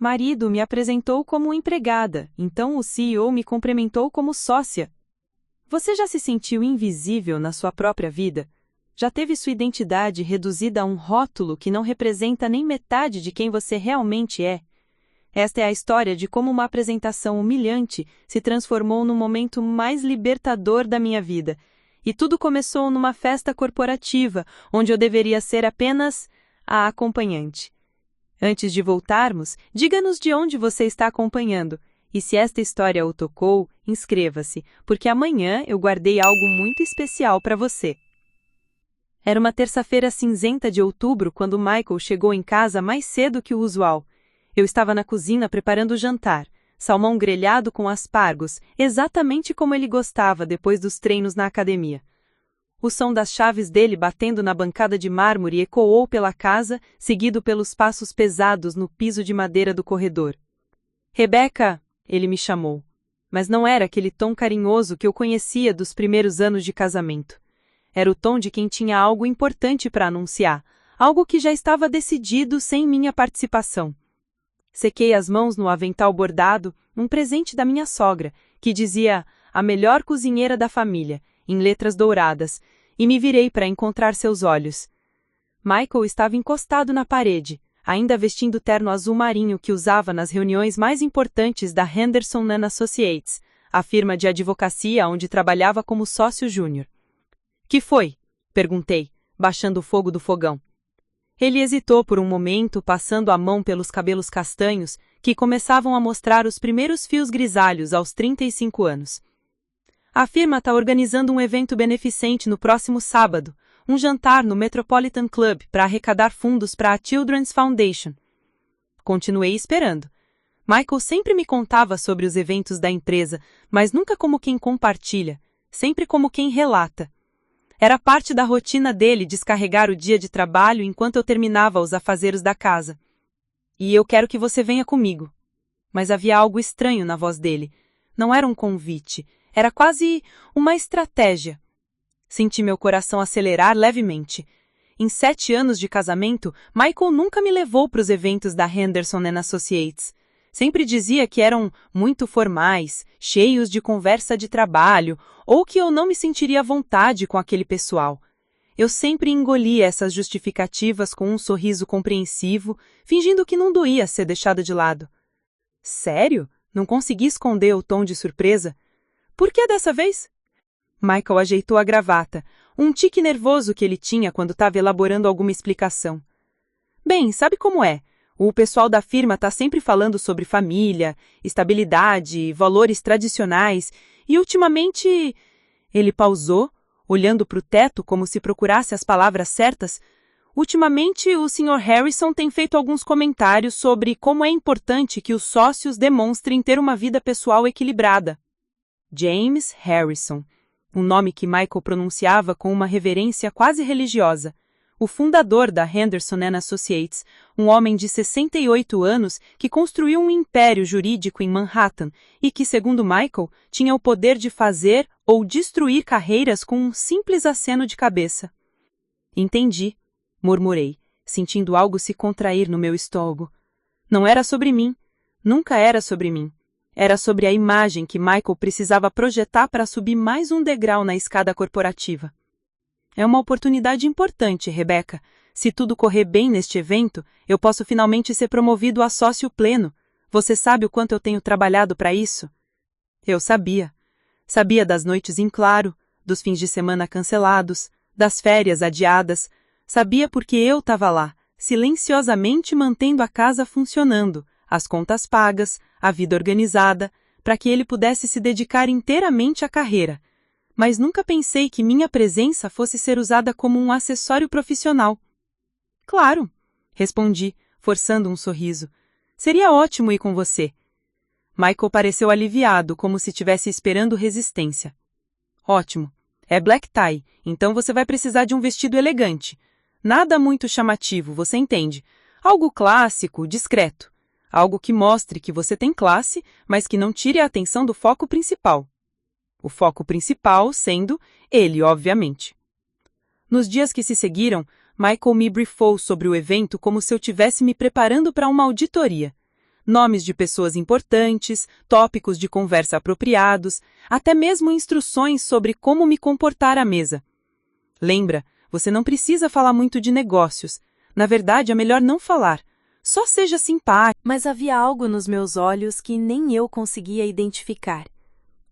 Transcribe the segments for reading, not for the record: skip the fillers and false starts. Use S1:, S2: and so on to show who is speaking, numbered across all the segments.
S1: Marido me apresentou como empregada, então o CEO me cumprimentou como sócia. Você já se sentiu invisível na sua própria vida? Já teve sua identidade reduzida a um rótulo que não representa nem metade de quem você realmente é? Esta é a história de como uma apresentação humilhante se transformou no momento mais libertador da minha vida. E tudo começou numa festa corporativa, onde eu deveria ser apenas a acompanhante. Antes de voltarmos, diga-nos de onde você está acompanhando. E se esta história o tocou, inscreva-se, porque amanhã eu guardei algo muito especial para você. Era uma terça-feira cinzenta de outubro quando Michael chegou em casa mais cedo que o usual. Eu estava na cozinha preparando o jantar, salmão grelhado com aspargos, exatamente como ele gostava depois dos treinos na academia. O som das chaves dele batendo na bancada de mármore ecoou pela casa, seguido pelos passos pesados no piso de madeira do corredor. Rebecca, ele me chamou. Mas não era aquele tom carinhoso que eu conhecia dos primeiros anos de casamento. Era o tom de quem tinha algo importante para anunciar, algo que já estava decidido sem minha participação. Sequei as mãos no avental bordado, um presente da minha sogra, que dizia "a melhor cozinheira da família", em letras douradas, e me virei para encontrar seus olhos. Michael estava encostado na parede, ainda vestindo o terno azul marinho que usava nas reuniões mais importantes da Henderson Associates, a firma de advocacia onde trabalhava como sócio júnior. "Que foi?" perguntei, baixando o fogo do fogão. Ele hesitou por um momento, passando a mão pelos cabelos castanhos, que começavam a mostrar os primeiros fios grisalhos aos 35 anos. "A firma está organizando um evento beneficente no próximo sábado, um jantar no Metropolitan Club para arrecadar fundos para a Children's Foundation." Continuei esperando. Michael sempre me contava sobre os eventos da empresa, mas nunca como quem compartilha, sempre como quem relata. Era parte da rotina dele descarregar o dia de trabalho enquanto eu terminava os afazeres da casa. "E eu quero que você venha comigo." Mas havia algo estranho na voz dele. Não era um convite, era quase uma estratégia. Senti meu coração acelerar levemente. Em 7 anos de casamento, Michael nunca me levou para os eventos da Henderson Associates. Sempre dizia que eram muito formais, cheios de conversa de trabalho, ou que eu não me sentiria à vontade com aquele pessoal. Eu sempre engolia essas justificativas com um sorriso compreensivo, fingindo que não doía ser deixada de lado. "Sério?" Não consegui esconder o tom de surpresa. "Por que dessa vez?" Michael ajeitou a gravata, um tique nervoso que ele tinha quando estava elaborando alguma explicação. "Bem, sabe como é? O pessoal da firma está sempre falando sobre família, estabilidade, valores tradicionais, e ultimamente..." Ele pausou, olhando para o teto como se procurasse as palavras certas. "Ultimamente, o Sr. Harrison tem feito alguns comentários sobre como é importante que os sócios demonstrem ter uma vida pessoal equilibrada." James Harrison, um nome que Michael pronunciava com uma reverência quase religiosa. O fundador da Henderson Associates, um homem de 68 anos que construiu um império jurídico em Manhattan e que, segundo Michael, tinha o poder de fazer ou destruir carreiras com um simples aceno de cabeça. "Entendi", murmurei, sentindo algo se contrair no meu estômago. Não era sobre mim. Nunca era sobre mim. Era sobre a imagem que Michael precisava projetar para subir mais um degrau na escada corporativa. "É uma oportunidade importante, Rebecca. Se tudo correr bem neste evento, eu posso finalmente ser promovido a sócio pleno. Você sabe o quanto eu tenho trabalhado para isso?" Eu sabia. Sabia das noites em claro, dos fins de semana cancelados, das férias adiadas. Sabia porque eu estava lá, silenciosamente mantendo a casa funcionando, as contas pagas, a vida organizada, para que ele pudesse se dedicar inteiramente à carreira. Mas nunca pensei que minha presença fosse ser usada como um acessório profissional. "Claro", respondi, forçando um sorriso. "Seria ótimo ir com você." Michael pareceu aliviado, como se estivesse esperando resistência. "Ótimo. É black tie, então você vai precisar de um vestido elegante. Nada muito chamativo, você entende. Algo clássico, discreto. Algo que mostre que você tem classe, mas que não tire a atenção do foco principal. O foco principal sendo ele, obviamente." Nos dias que se seguiram, Michael me briefou sobre o evento como se eu tivesse me preparando para uma auditoria. nomes de pessoas importantes, tópicos de conversa apropriados, até mesmo instruções sobre como me comportar à mesa. Lembra, você não precisa falar muito de negócios. Na verdade, é melhor não falar. Só seja simpático.
S2: Mas havia algo nos meus olhos que nem eu conseguia identificar.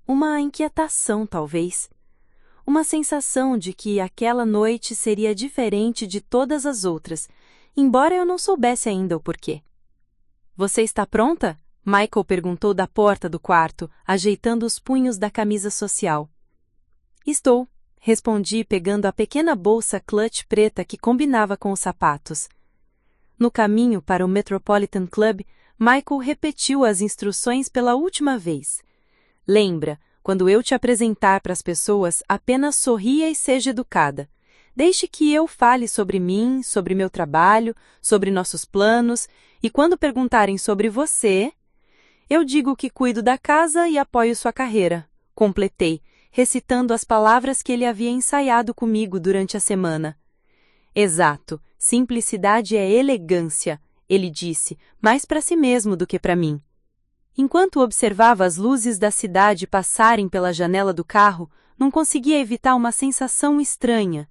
S2: Uma inquietação, talvez. Uma sensação de que aquela noite seria diferente de todas as outras, embora eu não soubesse ainda o porquê. Você está pronta? Michael perguntou da porta do quarto, ajeitando os punhos da camisa social. Estou, respondi pegando a pequena bolsa clutch preta que combinava com os sapatos. No caminho para o Metropolitan Club, Michael repetiu as instruções pela última vez. Lembra, quando eu te apresentar para as pessoas, apenas sorria e seja educada. Deixe que eu fale sobre mim, sobre meu trabalho, sobre nossos planos, e quando perguntarem sobre você, eu digo que cuido da casa e apoio sua carreira. Completei, recitando as palavras que ele havia ensaiado comigo durante a semana. Exato, simplicidade é elegância, ele disse, mais para si mesmo do que para mim. Enquanto observava as luzes da cidade passarem pela janela do carro, não conseguia evitar uma sensação estranha.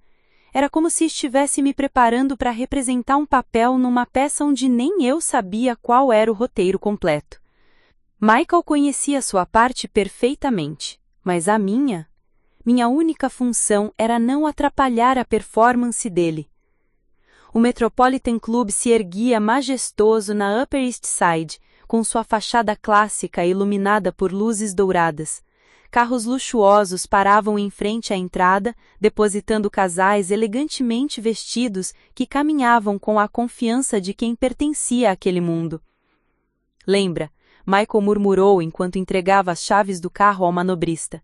S2: Era como se estivesse me preparando para representar um papel numa peça onde nem eu sabia qual era o roteiro completo. Michael conhecia sua parte perfeitamente, mas a minha única função era não atrapalhar a performance dele. O Metropolitan Club se erguia majestoso na Upper East Side, com sua fachada clássica iluminada por luzes douradas. Carros luxuosos paravam em frente à entrada, depositando casais elegantemente vestidos que caminhavam com a confiança de quem pertencia àquele mundo. Lembra, Michael murmurou enquanto entregava as chaves do carro ao manobrista.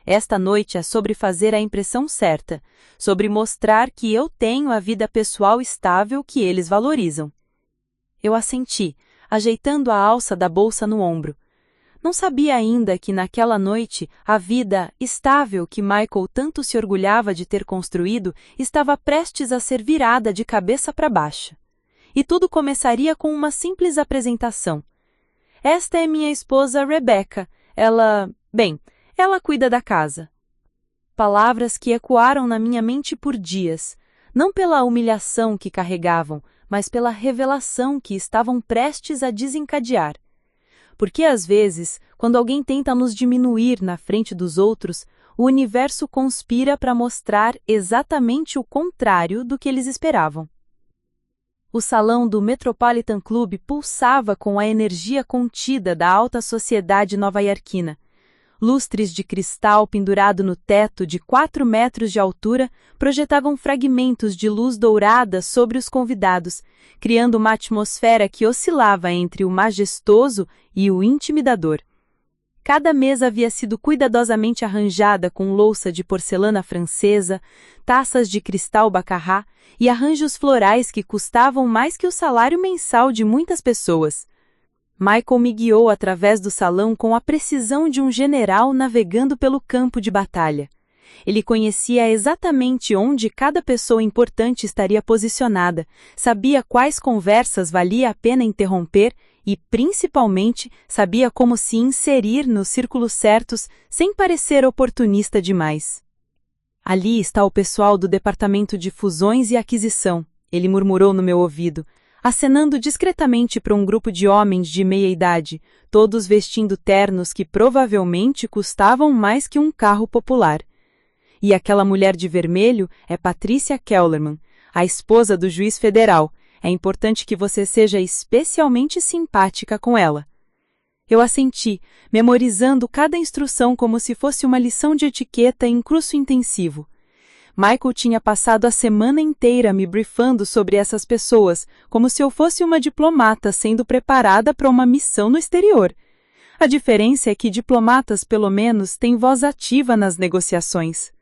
S2: Esta noite é sobre fazer a impressão certa, sobre mostrar que eu tenho a vida pessoal estável que eles valorizam. Eu assenti, ajeitando a alça da bolsa no ombro. Não sabia ainda que naquela noite a vida estável que Michael tanto se orgulhava de ter construído estava prestes a ser virada de cabeça para baixo. E tudo começaria com uma simples apresentação. Esta é minha esposa Rebecca. Ela cuida da casa. Palavras que ecoaram na minha mente por dias, não pela humilhação que carregavam, mas pela revelação que estavam prestes a desencadear. Porque às vezes, quando alguém tenta nos diminuir na frente dos outros, o universo conspira para mostrar exatamente o contrário do que eles esperavam. O salão do Metropolitan Club pulsava com a energia contida da alta sociedade nova-iorquina. Lustres de cristal pendurado no teto de 4 metros de altura projetavam fragmentos de luz dourada sobre os convidados, criando uma atmosfera que oscilava entre o majestoso e o intimidador. Cada mesa havia sido cuidadosamente arranjada com louça de porcelana francesa, taças de cristal baccarat e arranjos florais que custavam mais que o salário mensal de muitas pessoas. Michael me guiou através do salão com a precisão de um general navegando pelo campo de batalha. Ele conhecia exatamente onde cada pessoa importante estaria posicionada, sabia quais conversas valia a pena interromper e, principalmente, sabia como se inserir nos círculos certos sem parecer oportunista demais. Ali está o pessoal do Departamento de Fusões e Aquisição, ele murmurou no meu ouvido, acenando discretamente para um grupo de homens de meia-idade, todos vestindo ternos que provavelmente custavam mais que um carro popular. E aquela mulher de vermelho é Patricia Kellerman, a esposa do juiz federal. É importante que você seja especialmente simpática com ela. Eu assenti, memorizando cada instrução como se fosse uma lição de etiqueta em curso intensivo. Michael tinha passado a semana inteira me briefando sobre essas pessoas, como se eu fosse uma diplomata sendo preparada para uma missão no exterior. A diferença é que diplomatas, pelo menos, têm voz ativa nas negociações.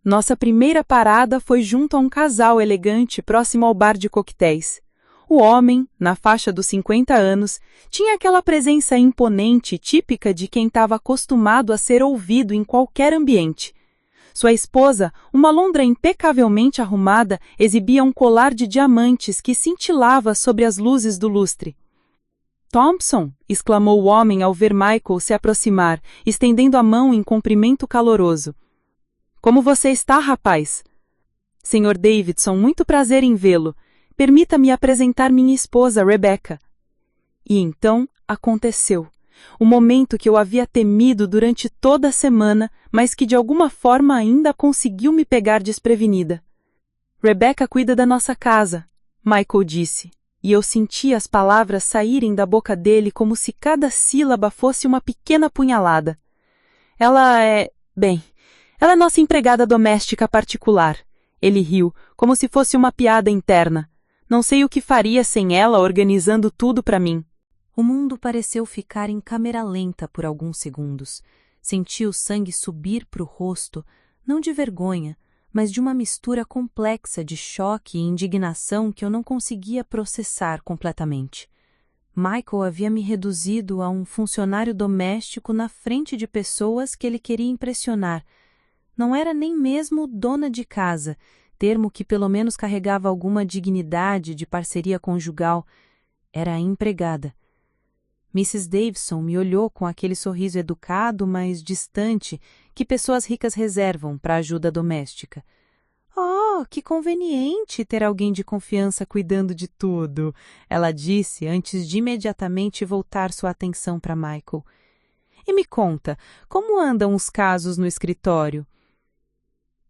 S2: Nossa primeira parada foi junto a um casal elegante próximo ao bar de coquetéis. O homem, na faixa dos 50 anos, tinha aquela presença imponente típica de quem estava acostumado a ser ouvido em qualquer ambiente. Sua esposa, uma lontra impecavelmente arrumada, exibia um colar de diamantes que cintilava sobre as luzes do lustre.
S1: Thompson! Exclamou o homem ao ver Michael se aproximar, estendendo a mão em cumprimento caloroso. Como você está, rapaz? Sr. Davidson, muito prazer em vê-lo. Permita-me apresentar minha esposa, Rebecca. E então aconteceu. O momento que eu havia temido durante toda a semana, mas que de alguma forma ainda conseguiu me pegar desprevenida. Rebecca cuida da nossa casa, Michael disse, e eu senti as palavras saírem da boca dele como se cada sílaba fosse uma pequena punhalada. Ela é nossa empregada doméstica particular. Ele riu, como se fosse uma piada interna. Não sei o que faria sem ela organizando tudo para mim. O mundo pareceu ficar em câmera lenta por alguns segundos. Senti o sangue subir para o rosto, não de vergonha, mas de uma mistura complexa de choque e indignação que eu não conseguia processar completamente. Michael havia me reduzido a um funcionário doméstico na frente de pessoas que ele queria impressionar. Não era nem mesmo dona de casa, termo que pelo menos carregava alguma dignidade de parceria conjugal. Era a empregada. Mrs. Davidson me olhou com aquele sorriso educado, mas distante, que pessoas ricas reservam para ajuda doméstica. Oh, que conveniente ter alguém de confiança cuidando de tudo, ela disse antes de imediatamente voltar sua atenção para Michael. E me conta, como andam os casos no escritório?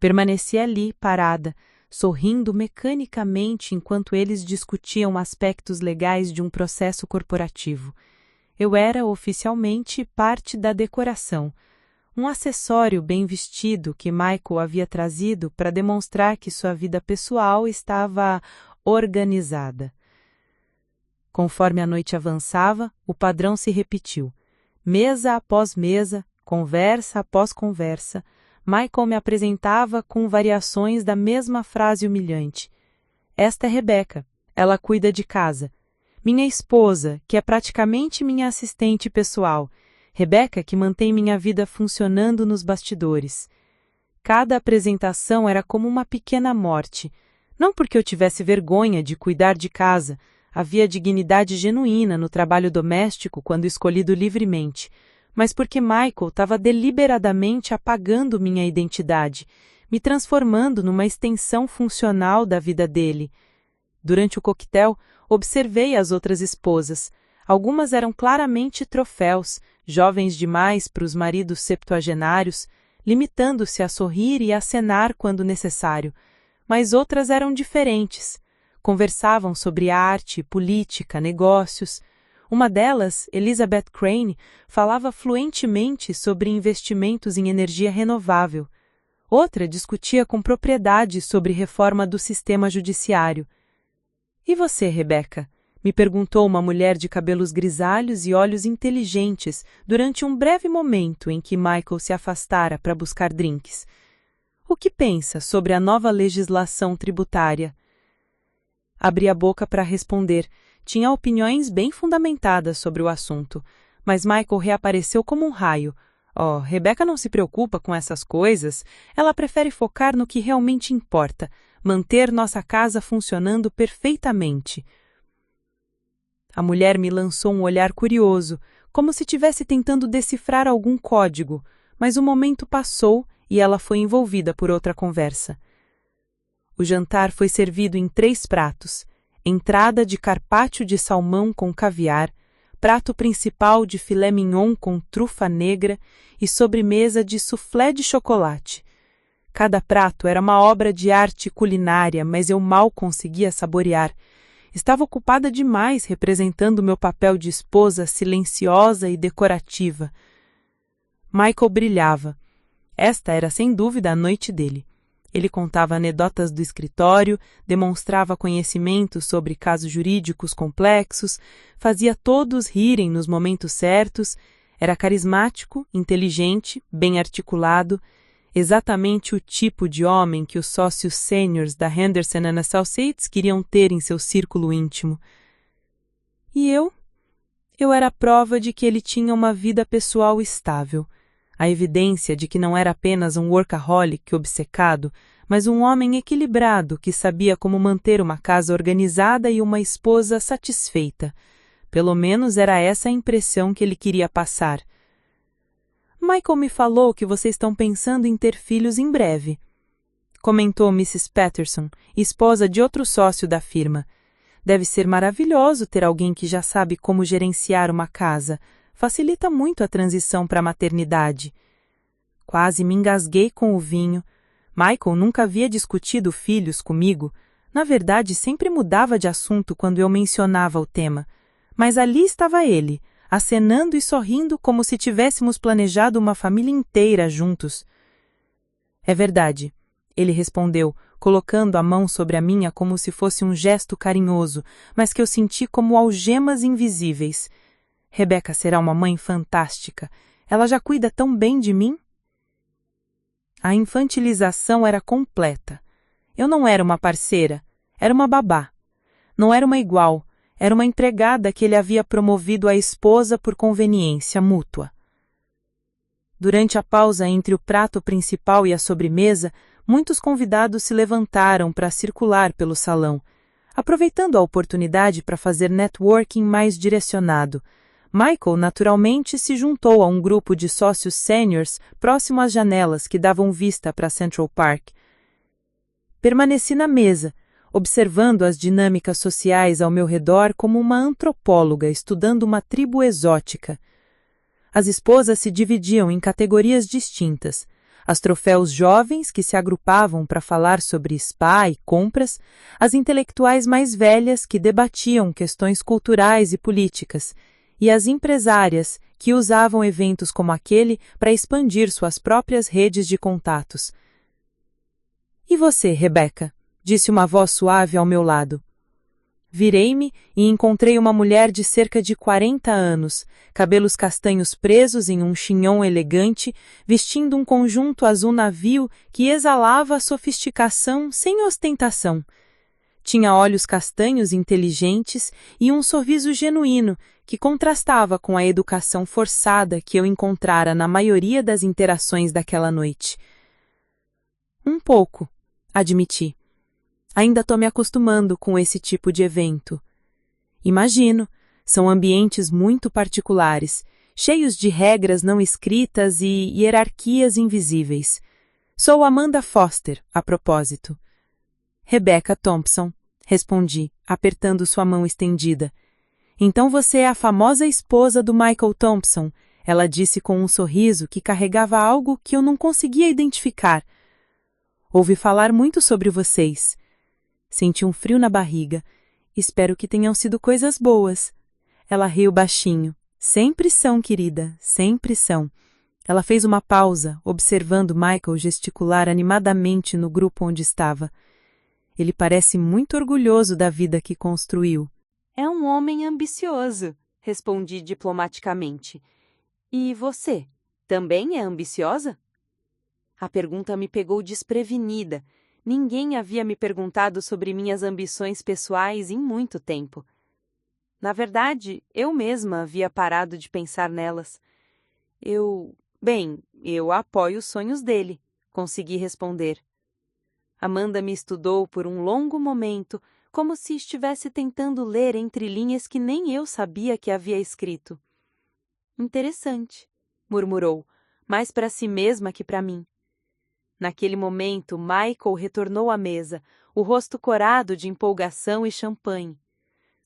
S1: Permaneci ali, parada, sorrindo mecanicamente enquanto eles discutiam aspectos legais de um processo corporativo. Eu era, oficialmente, parte da decoração, um acessório bem vestido que Michael havia trazido para demonstrar que sua vida pessoal estava organizada. Conforme a noite avançava, o padrão se repetiu. Mesa após mesa, conversa após conversa, Michael me apresentava com variações da mesma frase humilhante. Esta é Rebecca, ela cuida de casa. Minha esposa, que é praticamente minha assistente pessoal. Rebecca, que mantém minha vida funcionando nos bastidores. Cada apresentação era como uma pequena morte. Não porque eu tivesse vergonha de cuidar de casa. Havia dignidade genuína no trabalho doméstico quando escolhido livremente. Mas porque Michael estava deliberadamente apagando minha identidade, me transformando numa extensão funcional da vida dele. Durante o coquetel, observei as outras esposas. Algumas eram claramente troféus, jovens demais para os maridos septuagenários, limitando-se a sorrir e acenar quando necessário. Mas outras eram diferentes. Conversavam sobre arte, política, negócios. Uma delas, Elizabeth Crane, falava fluentemente sobre investimentos em energia renovável. Outra discutia com propriedade sobre reforma do sistema judiciário. E você, Rebecca? Me perguntou uma mulher de cabelos grisalhos e olhos inteligentes durante um breve momento em que Michael se afastara para buscar drinks. O que pensa sobre a nova legislação tributária? Abri a boca para responder. Tinha opiniões bem fundamentadas sobre o assunto, mas Michael reapareceu como um raio. Oh, Rebecca não se preocupa com essas coisas. Ela prefere focar no que realmente importa, manter nossa casa funcionando perfeitamente. A mulher me lançou um olhar curioso, como se estivesse tentando decifrar algum código, mas o momento passou e ela foi envolvida por outra conversa. O jantar foi servido em 3 pratos. Entrada de carpaccio de salmão com caviar, prato principal de filé mignon com trufa negra e sobremesa de soufflé de chocolate. Cada prato era uma obra de arte culinária, mas eu mal conseguia saborear. Estava ocupada demais representando meu papel de esposa silenciosa e decorativa. Michael brilhava. Esta era sem dúvida a noite dele. Ele contava anedotas do escritório, demonstrava conhecimento sobre casos jurídicos complexos, fazia todos rirem nos momentos certos, era carismático, inteligente, bem articulado, exatamente o tipo de homem que os sócios sêniores da Henderson & Associates queriam ter em seu círculo íntimo. E eu? Eu era a prova de que ele tinha uma vida pessoal estável, a evidência de que não era apenas um workaholic obcecado, mas um homem equilibrado que sabia como manter uma casa organizada e uma esposa satisfeita. Pelo menos era essa a impressão que ele queria passar. Michael me falou que vocês estão pensando em ter filhos em breve, comentou Mrs. Patterson, esposa de outro sócio da firma. Deve ser maravilhoso ter alguém que já sabe como gerenciar uma casa. Facilita muito a transição para a maternidade. Quase me engasguei com o vinho. Michael nunca havia discutido filhos comigo. Na verdade, sempre mudava de assunto quando eu mencionava o tema. Mas ali estava ele, acenando e sorrindo como se tivéssemos planejado uma família inteira juntos. É verdade, ele respondeu, colocando a mão sobre a minha como se fosse um gesto carinhoso, mas que eu senti como algemas invisíveis. Rebecca será uma mãe fantástica. Ela já cuida tão bem de mim? A infantilização era completa. Eu não era uma parceira, era uma babá. Não era uma igual, era uma empregada que ele havia promovido à esposa por conveniência mútua. Durante a pausa entre o prato principal e a sobremesa, muitos convidados se levantaram para circular pelo salão, aproveitando a oportunidade para fazer networking mais direcionado. Michael, naturalmente, se juntou a um grupo de sócios sêniores próximo às janelas que davam vista para Central Park. Permaneci na mesa, observando as dinâmicas sociais ao meu redor como uma antropóloga estudando uma tribo exótica. As esposas se dividiam em categorias distintas. As troféus jovens, que se agrupavam para falar sobre spa e compras, as intelectuais mais velhas, que debatiam questões culturais e políticas, e as empresárias, que usavam eventos como aquele para expandir suas próprias redes de contatos. E você, Rebecca? Disse uma voz suave ao meu lado. Virei-me e encontrei uma mulher de cerca de 40 anos, cabelos castanhos presos em um chignon elegante, vestindo um conjunto azul navio que exalava a sofisticação sem ostentação. Tinha olhos castanhos inteligentes e um sorriso genuíno que contrastava com a educação forçada que eu encontrara na maioria das interações daquela noite. Um pouco, admiti. Ainda estou me acostumando com esse tipo de evento. Imagino, são ambientes muito particulares, cheios de regras não escritas e hierarquias invisíveis. Sou Amanda Foster, a propósito. Rebecca Thompson, respondi, apertando sua mão estendida. Então você é a famosa esposa do Michael Thompson, ela disse com um sorriso que carregava algo que eu não conseguia identificar. Ouvi falar muito sobre vocês. Senti um frio na barriga. Espero que tenham sido coisas boas. Ela riu baixinho. Sempre são, querida, sempre são. Ela fez uma pausa, observando Michael gesticular animadamente no grupo onde estava. Ele parece muito orgulhoso da vida que construiu.
S2: É um homem ambicioso, respondi diplomaticamente. E você, também é ambiciosa? A pergunta me pegou desprevenida. Ninguém havia me perguntado sobre minhas ambições pessoais em muito tempo. Na verdade, eu mesma havia parado de pensar nelas. Eu apoio os sonhos dele, consegui responder. Amanda me estudou por um longo momento, como se estivesse tentando ler entre linhas que nem eu sabia que havia escrito. Interessante, murmurou, mais para si mesma que para mim. Naquele momento, Michael retornou à mesa, o rosto corado de empolgação e champanhe.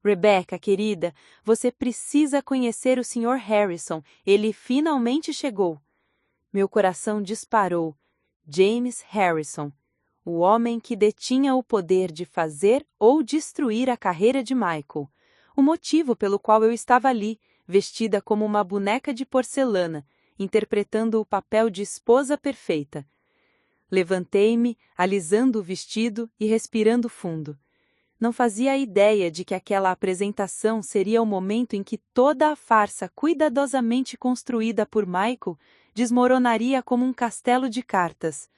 S2: Rebecca, querida, você precisa conhecer o Sr. Harrison. Ele finalmente chegou. Meu coração disparou. James Harrison, o homem que detinha o poder de fazer ou destruir a carreira de Michael. O motivo pelo qual eu estava ali, vestida como uma boneca de porcelana, interpretando o papel de esposa perfeita. Levantei-me, alisando o vestido e respirando fundo. Não fazia ideia de que aquela apresentação seria o momento em que toda a farsa cuidadosamente construída por Michael desmoronaria como um castelo de cartas.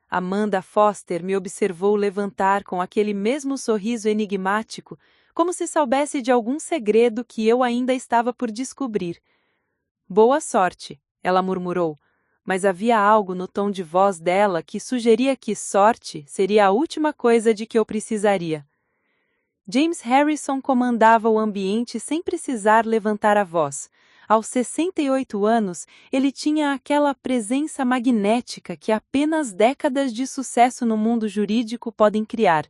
S2: Amanda Foster me observou levantar com aquele mesmo sorriso enigmático, como se soubesse de algum segredo que eu ainda estava por descobrir. Boa sorte, ela murmurou, mas havia algo no tom de voz dela que sugeria que sorte seria a última coisa de que eu precisaria.
S1: James Harrison comandava o ambiente sem precisar levantar a voz. Aos 68 anos, ele tinha aquela presença magnética que apenas décadas de sucesso no mundo jurídico podem criar.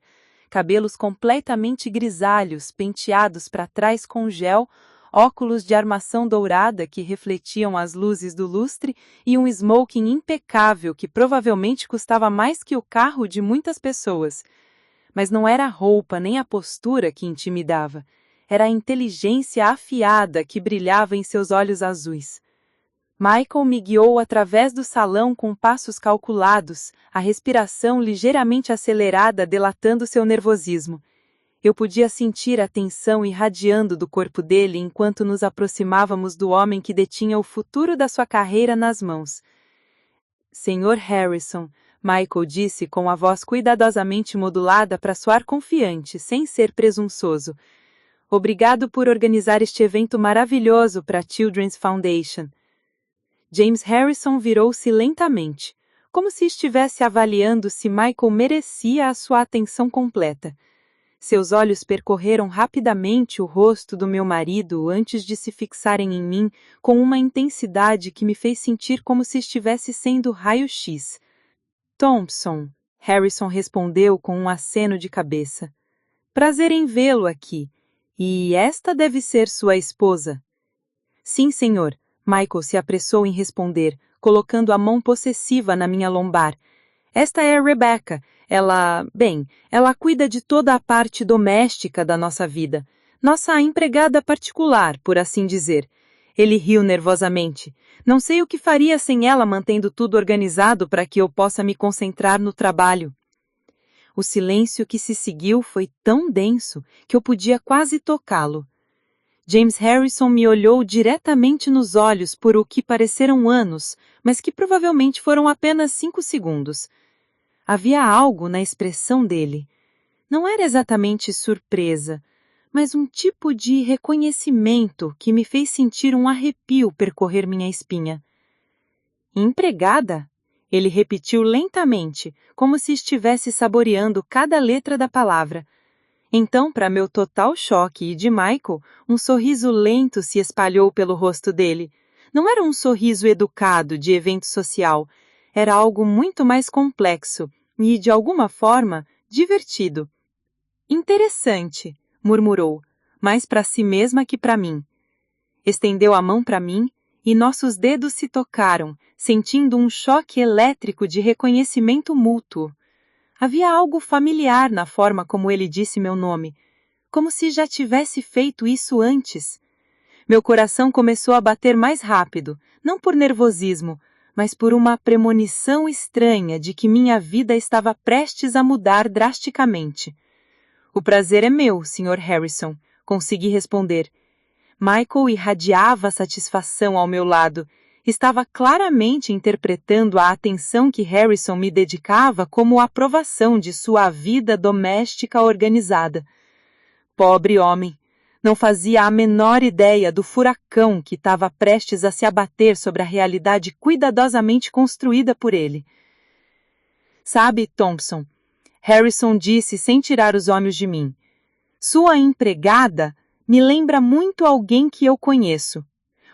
S1: Cabelos completamente grisalhos, penteados para trás com gel, óculos de armação dourada que refletiam as luzes do lustre e um smoking impecável que provavelmente custava mais que o carro de muitas pessoas. Mas não era a roupa nem a postura que intimidava. Era a inteligência afiada que brilhava em seus olhos azuis. Michael me guiou através do salão com passos calculados, a respiração ligeiramente acelerada delatando seu nervosismo. Eu podia sentir a tensão irradiando do corpo dele enquanto nos aproximávamos do homem que detinha o futuro da sua carreira nas mãos. Sr. Harrison, Michael disse com a voz cuidadosamente modulada para soar confiante, sem ser presunçoso. Obrigado por organizar este evento maravilhoso para a Children's Foundation. James Harrison virou-se lentamente, como se estivesse avaliando se Michael merecia a sua atenção completa. Seus olhos percorreram rapidamente o rosto do meu marido antes de se fixarem em mim com uma intensidade que me fez sentir como se estivesse sendo raio-x. Thompson, Harrison respondeu com um aceno de cabeça. Prazer em vê-lo aqui. E esta deve ser sua esposa. Sim, senhor. Michael se apressou em responder, colocando a mão possessiva na minha lombar. Esta é Rebecca. Ela cuida de toda a parte doméstica da nossa vida. Nossa empregada particular, por assim dizer. Ele riu nervosamente. Não sei o que faria sem ela mantendo tudo organizado para que eu possa me concentrar no trabalho. O silêncio que se seguiu foi tão denso que eu podia quase tocá-lo. James Harrison me olhou diretamente nos olhos por o que pareceram anos, mas que provavelmente foram apenas 5 segundos. Havia algo na expressão dele. Não era exatamente surpresa, mas um tipo de reconhecimento que me fez sentir um arrepio percorrer minha espinha. Empregada? Ele repetiu lentamente, como se estivesse saboreando cada letra da palavra. Então, para meu total choque e de Michael, um sorriso lento se espalhou pelo rosto dele. Não era um sorriso educado de evento social. Era algo muito mais complexo e, de alguma forma, divertido. Interessante, murmurou, mais para si mesma que para mim. Estendeu a mão para mim e nossos dedos se tocaram, sentindo um choque elétrico de reconhecimento mútuo. Havia algo familiar na forma como ele disse meu nome, como se já tivesse feito isso antes. Meu coração começou a bater mais rápido, não por nervosismo, mas por uma premonição estranha de que minha vida estava prestes a mudar drasticamente. O prazer é meu, Sr. Harrison, consegui responder. Michael irradiava satisfação ao meu lado. Estava claramente interpretando a atenção que Harrison me dedicava como aprovação de sua vida doméstica organizada. Pobre homem! Não fazia a menor ideia do furacão que estava prestes a se abater sobre a realidade cuidadosamente construída por ele. Sabe, Thompson, Harrison disse sem tirar os olhos de mim, sua empregada me lembra muito alguém que eu conheço.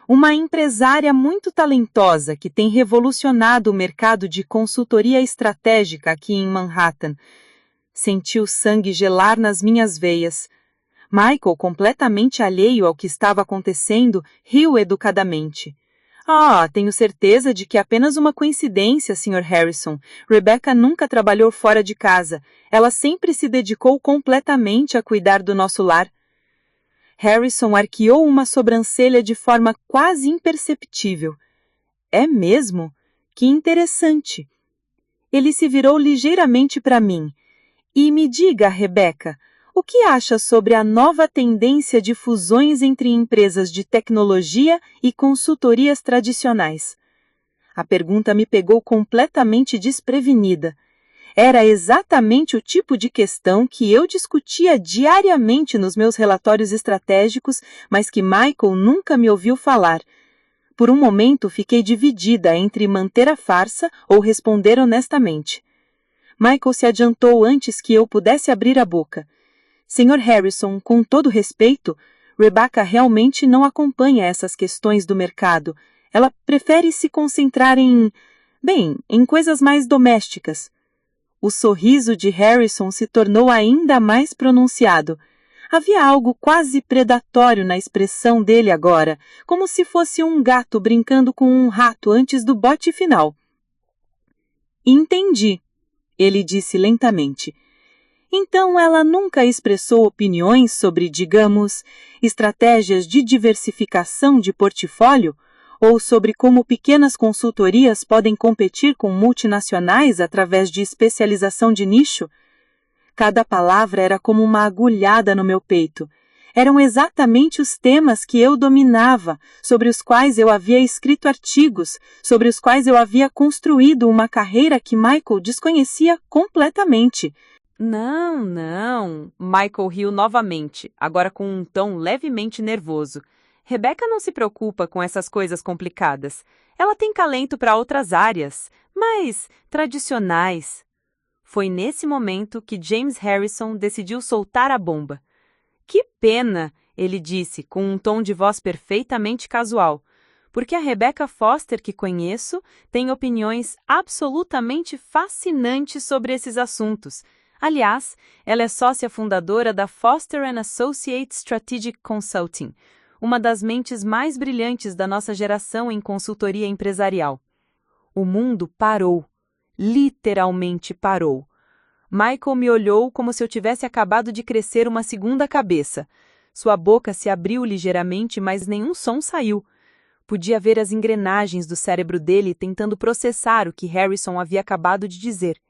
S1: Uma empresária muito talentosa que tem revolucionado o mercado de consultoria estratégica aqui em Manhattan. Senti o sangue gelar nas minhas veias. Michael, completamente alheio ao que estava acontecendo, riu educadamente. Tenho certeza de que é apenas uma coincidência, Sr. Harrison. Rebecca nunca trabalhou fora de casa. Ela sempre se dedicou completamente a cuidar do nosso lar. Harrison arqueou uma sobrancelha de forma quase imperceptível. É mesmo? Que interessante. Ele se virou ligeiramente para mim. E me diga, Rebecca, o que acha sobre a nova tendência de fusões entre empresas de tecnologia e consultorias tradicionais? A pergunta me pegou completamente desprevenida. Era exatamente o tipo de questão que eu discutia diariamente nos meus relatórios estratégicos, mas que Michael nunca me ouviu falar. Por um momento fiquei dividida entre manter a farsa ou responder honestamente. Michael se adiantou antes que eu pudesse abrir a boca. Sr. Harrison, com todo respeito, Rebecca realmente não acompanha essas questões do mercado. Ela prefere se concentrar em coisas mais domésticas. O sorriso de Harrison se tornou ainda mais pronunciado. Havia algo quase predatório na expressão dele agora, como se fosse um gato brincando com um rato antes do bote final. Entendi, ele disse lentamente. Então ela nunca expressou opiniões sobre, digamos, estratégias de diversificação de portfólio ou sobre como pequenas consultorias podem competir com multinacionais através de especialização de nicho? Cada palavra era como uma agulhada no meu peito. Eram exatamente os temas que eu dominava, sobre os quais eu havia escrito artigos, sobre os quais eu havia construído uma carreira que Michael desconhecia completamente.
S2: Não. Michael riu novamente, agora com um tom levemente nervoso. Rebecca não se preocupa com essas coisas complicadas. Ela tem talento para outras áreas, mas tradicionais. Foi nesse momento que James Harrison decidiu soltar a bomba. Que pena, ele disse, com um tom de voz perfeitamente casual, porque a Rebecca Foster que conheço tem opiniões absolutamente fascinantes sobre esses assuntos. Aliás, ela é sócia fundadora da Foster & Associates Strategic Consulting, uma das mentes mais brilhantes da nossa geração em consultoria empresarial. O mundo parou. Literalmente parou. Michael me olhou como se eu tivesse acabado de crescer uma segunda cabeça. Sua boca se abriu ligeiramente, mas nenhum som saiu. Podia ver as engrenagens do cérebro dele tentando processar o que Harrison havia acabado de dizer.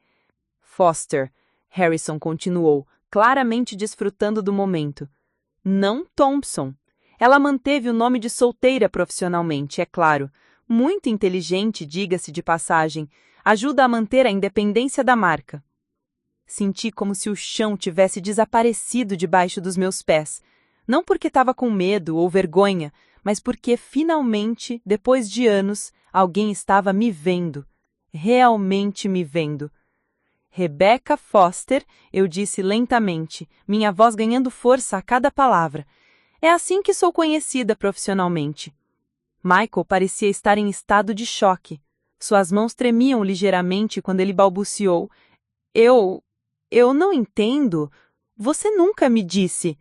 S2: Foster, Harrison continuou, claramente desfrutando do momento. Não Thompson. Ela manteve o nome de solteira profissionalmente, é claro. Muito inteligente, diga-se de passagem. Ajuda a manter a independência da marca. Senti como se o chão tivesse desaparecido debaixo dos meus pés. Não porque estava com medo ou vergonha, mas porque, finalmente, depois de anos, alguém estava me vendo. Realmente me vendo. Rebecca Foster, eu disse lentamente, minha voz ganhando força a cada palavra. É assim que sou conhecida profissionalmente. Michael parecia estar em estado de choque. Suas mãos tremiam ligeiramente quando ele balbuciou. Eu não entendo. Você nunca me disse.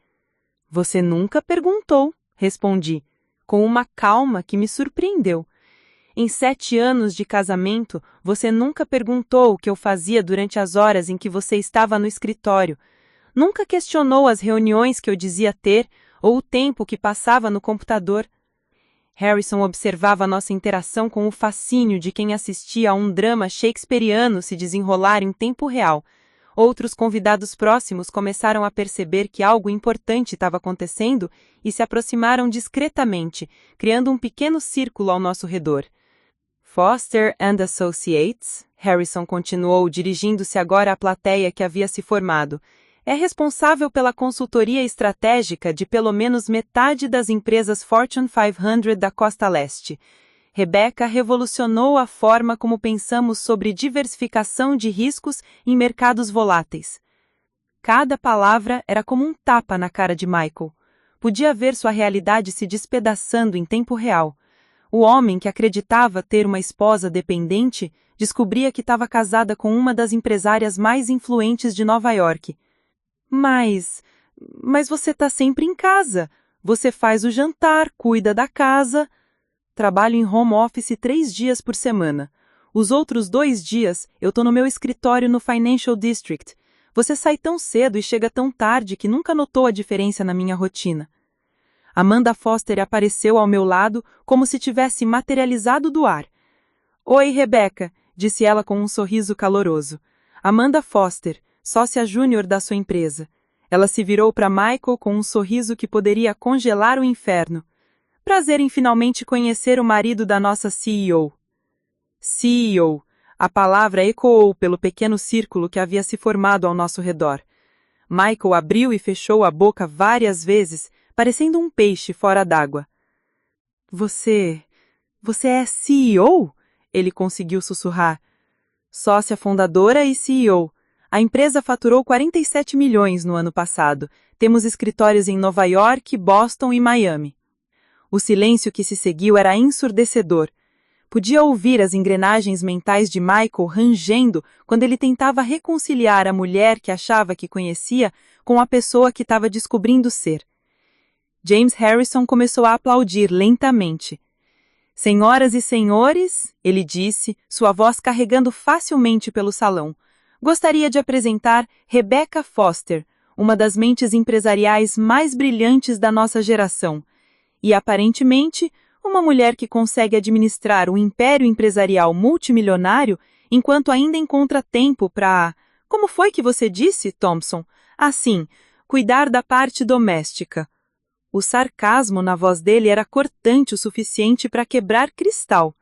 S2: Você nunca perguntou, respondi, com uma calma que me surpreendeu. Em 7 anos de casamento, você nunca perguntou o que eu fazia durante as horas em que você estava no escritório. Nunca questionou as reuniões que eu dizia ter ou o tempo que passava no computador. Harrison observava nossa interação com o fascínio de quem assistia a um drama shakespeariano se desenrolar em tempo real. Outros convidados próximos começaram a perceber que algo importante estava acontecendo e se aproximaram discretamente, criando um pequeno círculo ao nosso redor. Foster & Associates, Harrison continuou, dirigindo-se agora à plateia que havia se formado, é responsável pela consultoria estratégica de pelo menos metade das empresas Fortune 500 da Costa Leste. Rebecca revolucionou a forma como pensamos sobre diversificação de riscos em mercados voláteis. Cada palavra era como um tapa na cara de Michael. Podia ver sua realidade se despedaçando em tempo real. O homem que acreditava ter uma esposa dependente descobria que estava casada com uma das empresárias mais influentes de Nova York. Mas você está sempre em casa. Você faz o jantar, cuida da casa. Trabalho em home office 3 dias por semana. Os outros 2 dias eu estou no meu escritório no Financial District. Você sai tão cedo e chega tão tarde que nunca notou a diferença na minha rotina. Amanda Foster apareceu ao meu lado como se tivesse materializado do ar. Oi, Rebecca, disse ela com um sorriso caloroso. Amanda Foster, sócia júnior da sua empresa. Ela se virou para Michael com um sorriso que poderia congelar o inferno. Prazer em finalmente conhecer o marido da nossa CEO. CEO. A palavra ecoou pelo pequeno círculo que havia se formado ao nosso redor. Michael abriu e fechou a boca várias vezes, parecendo um peixe fora d'água. Você é CEO? Ele conseguiu sussurrar. Sócia fundadora e CEO.
S1: A empresa faturou 47 milhões no ano passado. Temos escritórios em Nova York, Boston e Miami. O silêncio que se seguiu era ensurdecedor. Podia ouvir as engrenagens mentais de Michael rangendo quando ele tentava reconciliar a mulher que achava que conhecia com a pessoa que estava descobrindo ser. James Harrison começou a aplaudir lentamente. Senhoras e senhores, ele disse, sua voz carregando facilmente pelo salão, gostaria de apresentar Rebecca Foster, uma das mentes empresariais mais brilhantes da nossa geração, e aparentemente uma mulher que consegue administrar um império empresarial multimilionário enquanto ainda encontra tempo para... Como foi que você disse, Thompson? Assim, cuidar da parte doméstica. O sarcasmo na voz dele era cortante o suficiente para quebrar cristal.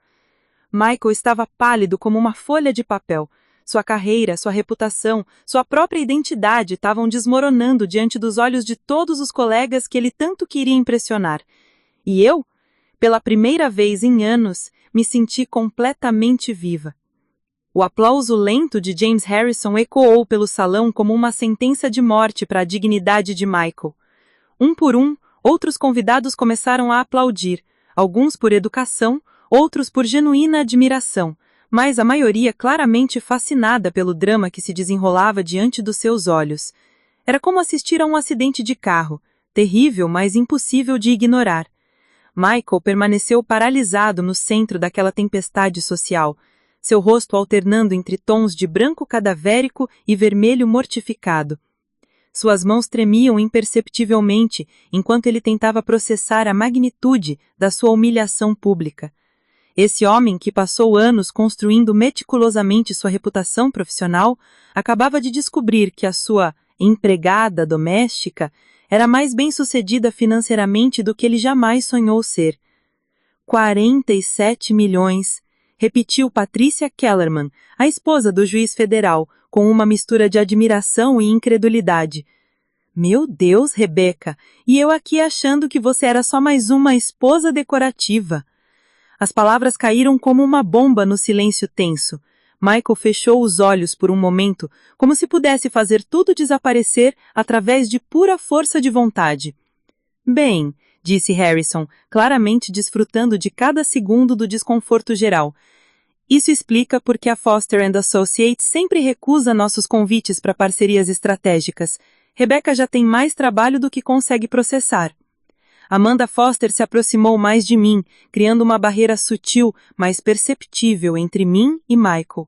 S1: Michael estava pálido como uma folha de papel. Sua carreira, sua reputação, sua própria identidade estavam desmoronando diante dos olhos de todos os colegas que ele tanto queria impressionar. E eu, pela primeira vez em anos, me senti completamente viva. O aplauso lento de James Harrison ecoou pelo salão como uma sentença de morte para a dignidade de Michael. Um por um, outros convidados começaram a aplaudir, alguns por educação, outros por genuína admiração, mas a maioria claramente fascinada pelo drama que se desenrolava diante dos seus olhos. Era como assistir a um acidente de carro, terrível, mas impossível de ignorar. Michael permaneceu paralisado no centro daquela tempestade social, seu rosto alternando entre tons de branco cadavérico e vermelho mortificado. Suas mãos tremiam imperceptivelmente enquanto ele tentava processar a magnitude da sua humilhação pública. Esse homem que passou anos construindo meticulosamente sua reputação profissional acabava de descobrir que a sua empregada doméstica era mais bem-sucedida financeiramente do que ele jamais sonhou ser. 47 milhões, repetiu Patricia Kellerman, a esposa do juiz federal, com uma mistura de admiração e incredulidade. Meu Deus, Rebecca, e eu aqui achando que você era só mais uma esposa decorativa. As palavras caíram como uma bomba no silêncio tenso. Michael fechou os olhos por um momento, como se pudesse fazer tudo desaparecer através de pura força de vontade. Bem, disse Harrison, claramente desfrutando de cada segundo do desconforto geral. Isso explica por que a Foster & Associates sempre recusa nossos convites para parcerias estratégicas. Rebecca já tem mais trabalho do que consegue processar. Amanda Foster se aproximou mais de mim, criando uma barreira sutil, mas perceptível entre mim e Michael.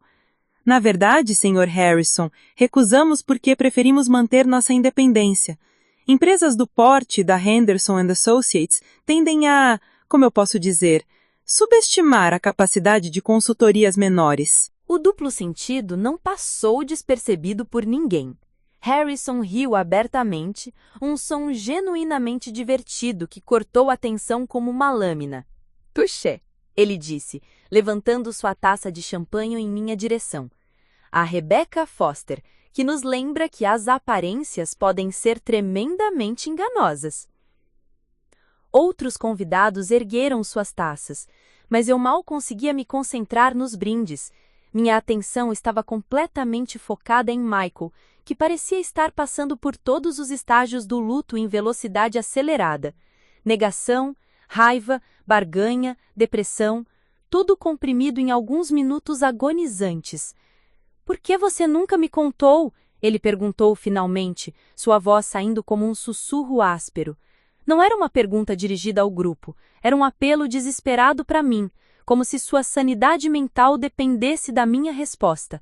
S1: Na verdade, Sr. Harrison, recusamos porque preferimos manter nossa independência. Empresas do porte da Henderson & Associates tendem a, como eu posso dizer, subestimar a capacidade de consultorias menores.
S2: O duplo sentido não passou despercebido por ninguém. Harrison riu abertamente, um som genuinamente divertido que cortou a tensão como uma lâmina. Touché, ele disse, levantando sua taça de champanhe em minha direção. A Rebecca Foster, que nos lembra que as aparências podem ser tremendamente enganosas. Outros convidados ergueram suas taças, mas eu mal conseguia me concentrar nos brindes. Minha atenção estava completamente focada em Michael, que parecia estar passando por todos os estágios do luto em velocidade acelerada. Negação, raiva, barganha, depressão, tudo comprimido em alguns minutos agonizantes. "Por que você nunca me contou?" ele perguntou finalmente, sua voz saindo como um sussurro áspero. Não era uma pergunta dirigida ao grupo, era um apelo desesperado para mim, como se sua sanidade mental dependesse da minha resposta.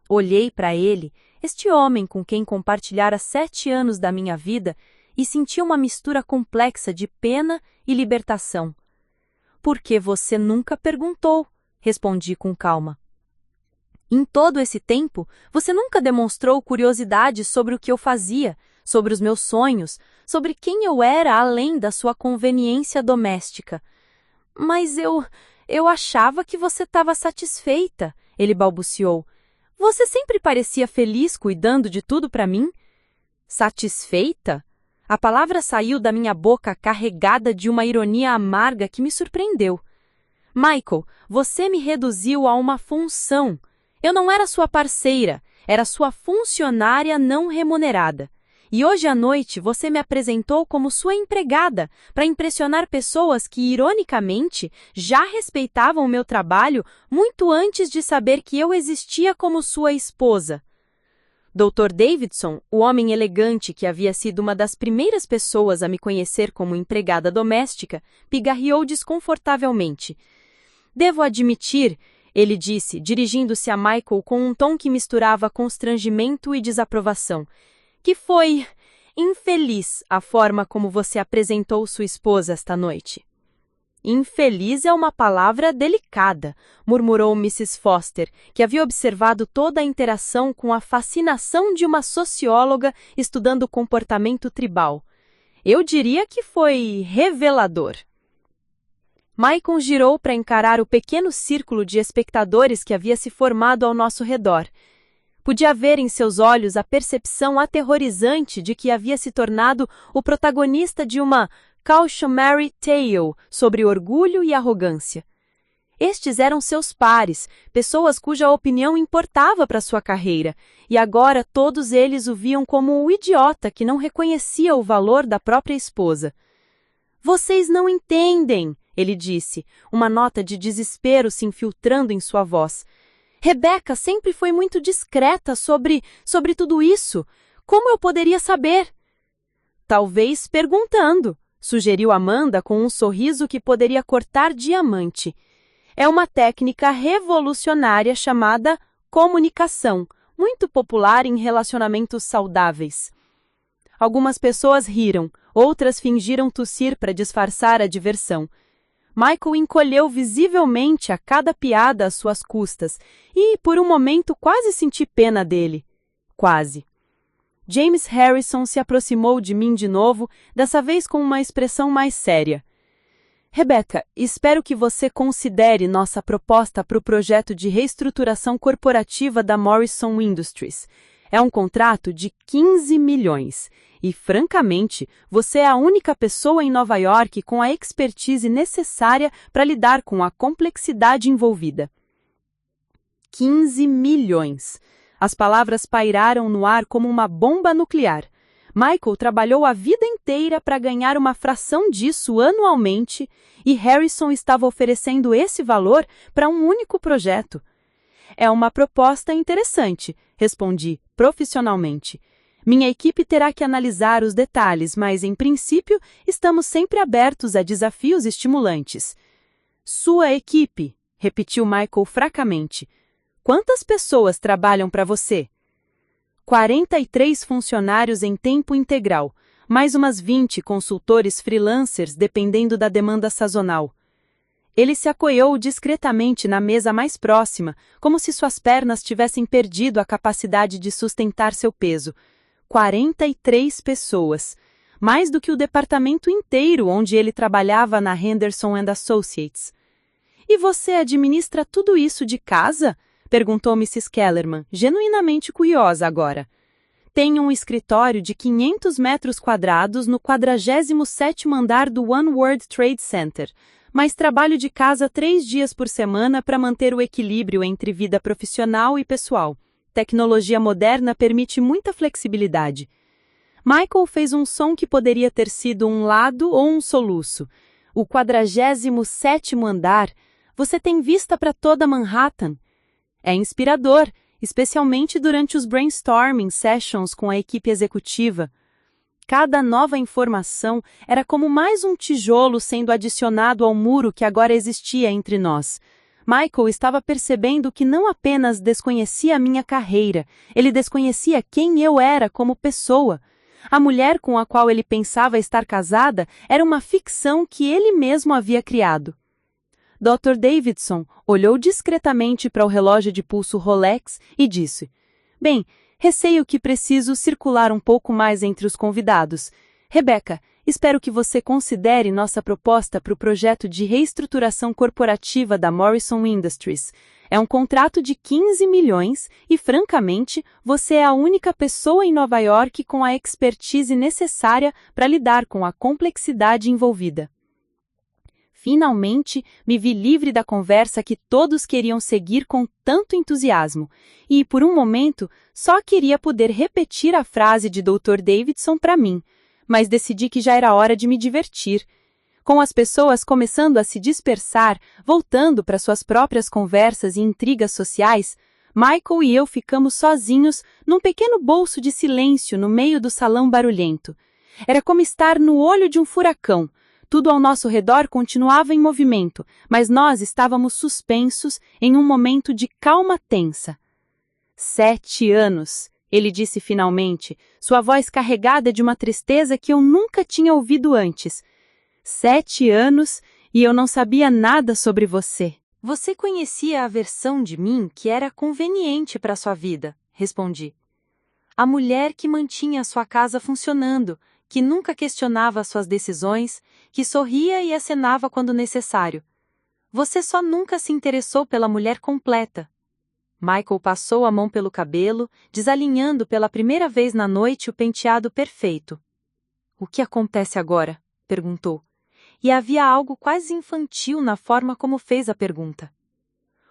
S2: Olhei para ele, este homem com quem compartilhara 7 anos da minha vida, e senti uma mistura complexa de pena e libertação. "Por que você nunca perguntou?" respondi com calma. "Em todo esse tempo, você nunca demonstrou curiosidade sobre o que eu fazia, sobre os meus sonhos, sobre quem eu era além da sua conveniência doméstica." "Mas eu achava que você estava satisfeita", ele balbuciou. "Você sempre parecia feliz cuidando de tudo para mim." "Satisfeita?" A palavra saiu da minha boca carregada de uma ironia amarga que me surpreendeu. "Michael, você me reduziu a uma função. Eu não era sua parceira. Era sua funcionária não remunerada. E hoje à noite você me apresentou como sua empregada para impressionar pessoas que, ironicamente, já respeitavam o meu trabalho muito antes de saber que eu existia como sua esposa. Dr. Davidson, o homem elegante que havia sido uma das primeiras pessoas a me conhecer como empregada doméstica, pigarreou desconfortavelmente. Devo admitir, ele disse, dirigindo-se a Michael com um tom que misturava constrangimento e desaprovação, que foi infeliz a forma como você apresentou sua esposa esta noite. Infeliz é uma palavra delicada, murmurou Mrs. Foster, que havia observado toda a interação com a fascinação de uma socióloga estudando o comportamento tribal. Eu diria que foi revelador. Michael girou para encarar o pequeno círculo de espectadores que havia se formado ao nosso redor. Podia ver em seus olhos a percepção aterrorizante de que havia se tornado o protagonista de uma cautionary tale sobre orgulho e arrogância. Estes eram seus pares, pessoas cuja opinião importava para sua carreira, e agora todos eles o viam como o idiota que não reconhecia o valor da própria esposa. Vocês não entendem, ele disse, uma nota de desespero se infiltrando em sua voz. Rebecca sempre foi muito discreta sobre tudo isso. Como eu poderia saber? Talvez perguntando, sugeriu Amanda com um sorriso que poderia cortar diamante. É uma técnica revolucionária chamada comunicação, muito popular em relacionamentos saudáveis. Algumas pessoas riram, outras fingiram tossir para disfarçar a diversão. Michael encolheu visivelmente a cada piada às suas custas e, por um momento, quase senti pena dele. Quase. James Harrison se aproximou de mim de novo, dessa vez com uma expressão mais séria. Rebecca, espero que você considere nossa proposta para o projeto de reestruturação corporativa da Morrison Industries. É um contrato de 15 milhões. E, francamente, você é a única pessoa em Nova York com a expertise necessária para lidar com a complexidade envolvida. 15 milhões. As palavras pairaram no ar como uma bomba nuclear. Michael trabalhou a vida inteira para ganhar uma fração disso anualmente e Harrison estava oferecendo esse valor para um único projeto. É uma proposta interessante, respondi profissionalmente. Minha equipe terá que analisar os detalhes, mas, em princípio, estamos sempre abertos a desafios estimulantes. Sua equipe, repetiu Michael fracamente. Quantas pessoas trabalham para você? 43 funcionários em tempo integral, mais umas 20 consultores freelancers dependendo da demanda sazonal. Ele se apoiou discretamente na mesa mais próxima, como se suas pernas tivessem perdido a capacidade de sustentar seu peso. 43 pessoas, mais do que o departamento inteiro onde ele trabalhava na Henderson & Associates. E você administra tudo isso de casa? Perguntou Mrs. Kellerman, genuinamente curiosa agora. Tenho um escritório de 500 metros quadrados no 47º andar do One World Trade Center, mas trabalho de casa 3 dias por semana para manter o equilíbrio entre vida profissional e pessoal. Tecnologia moderna permite muita flexibilidade. Michael fez um som que poderia ter sido um lado ou um soluço. O 47º andar. Você tem vista para toda Manhattan. É inspirador, especialmente durante os brainstorming sessions com a equipe executiva. Cada nova informação era como mais um tijolo sendo adicionado ao muro que agora existia entre nós. Michael estava percebendo que não apenas desconhecia a minha carreira, ele desconhecia quem eu era como pessoa. A mulher com a qual ele pensava estar casada era uma ficção que ele mesmo havia criado. Dr. Davidson olhou discretamente para o relógio de pulso Rolex e disse: Bem, receio que preciso circular um pouco mais entre os convidados. Rebecca, espero que você considere nossa proposta para o projeto de reestruturação corporativa da Morrison Industries. É um contrato de 15 milhões e, francamente, você é a única pessoa em Nova York com a expertise necessária para lidar com a complexidade envolvida.
S1: Finalmente, me vi livre da conversa que todos queriam seguir com tanto entusiasmo, e, por um momento, só queria poder repetir a frase de Dr. Davidson para mim, mas decidi que já era hora de me divertir. Com as pessoas começando a se dispersar, voltando para suas próprias conversas e intrigas sociais, Michael e eu ficamos sozinhos num pequeno bolso de silêncio no meio do salão barulhento. Era como estar no olho de um furacão. Tudo ao nosso redor continuava em movimento, mas nós estávamos suspensos em um momento de calma tensa. 7 anos, ele disse finalmente, sua voz carregada de uma tristeza que eu nunca tinha ouvido antes. 7 anos e eu não sabia nada sobre você. Você conhecia a versão de mim que era conveniente para sua vida, respondi. A mulher que mantinha sua casa funcionando, que nunca questionava suas decisões, que sorria e acenava quando necessário. Você só nunca se interessou pela mulher completa. Michael passou a mão pelo cabelo, desalinhando pela primeira vez na noite o penteado perfeito. O que acontece agora? Perguntou. E havia algo quase infantil na forma como fez a pergunta.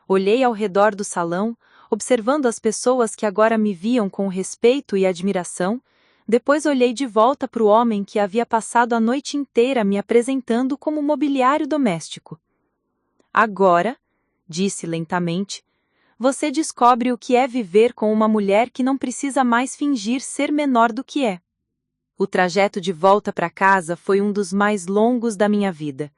S1: Olhei ao redor do salão, observando as pessoas que agora me viam com respeito e admiração. Depois olhei de volta para o homem que havia passado a noite inteira me apresentando como mobiliário doméstico. Agora, disse lentamente, você descobre o que é viver com uma mulher que não precisa mais fingir ser menor do que é. O trajeto de volta para casa foi um dos mais longos da minha vida.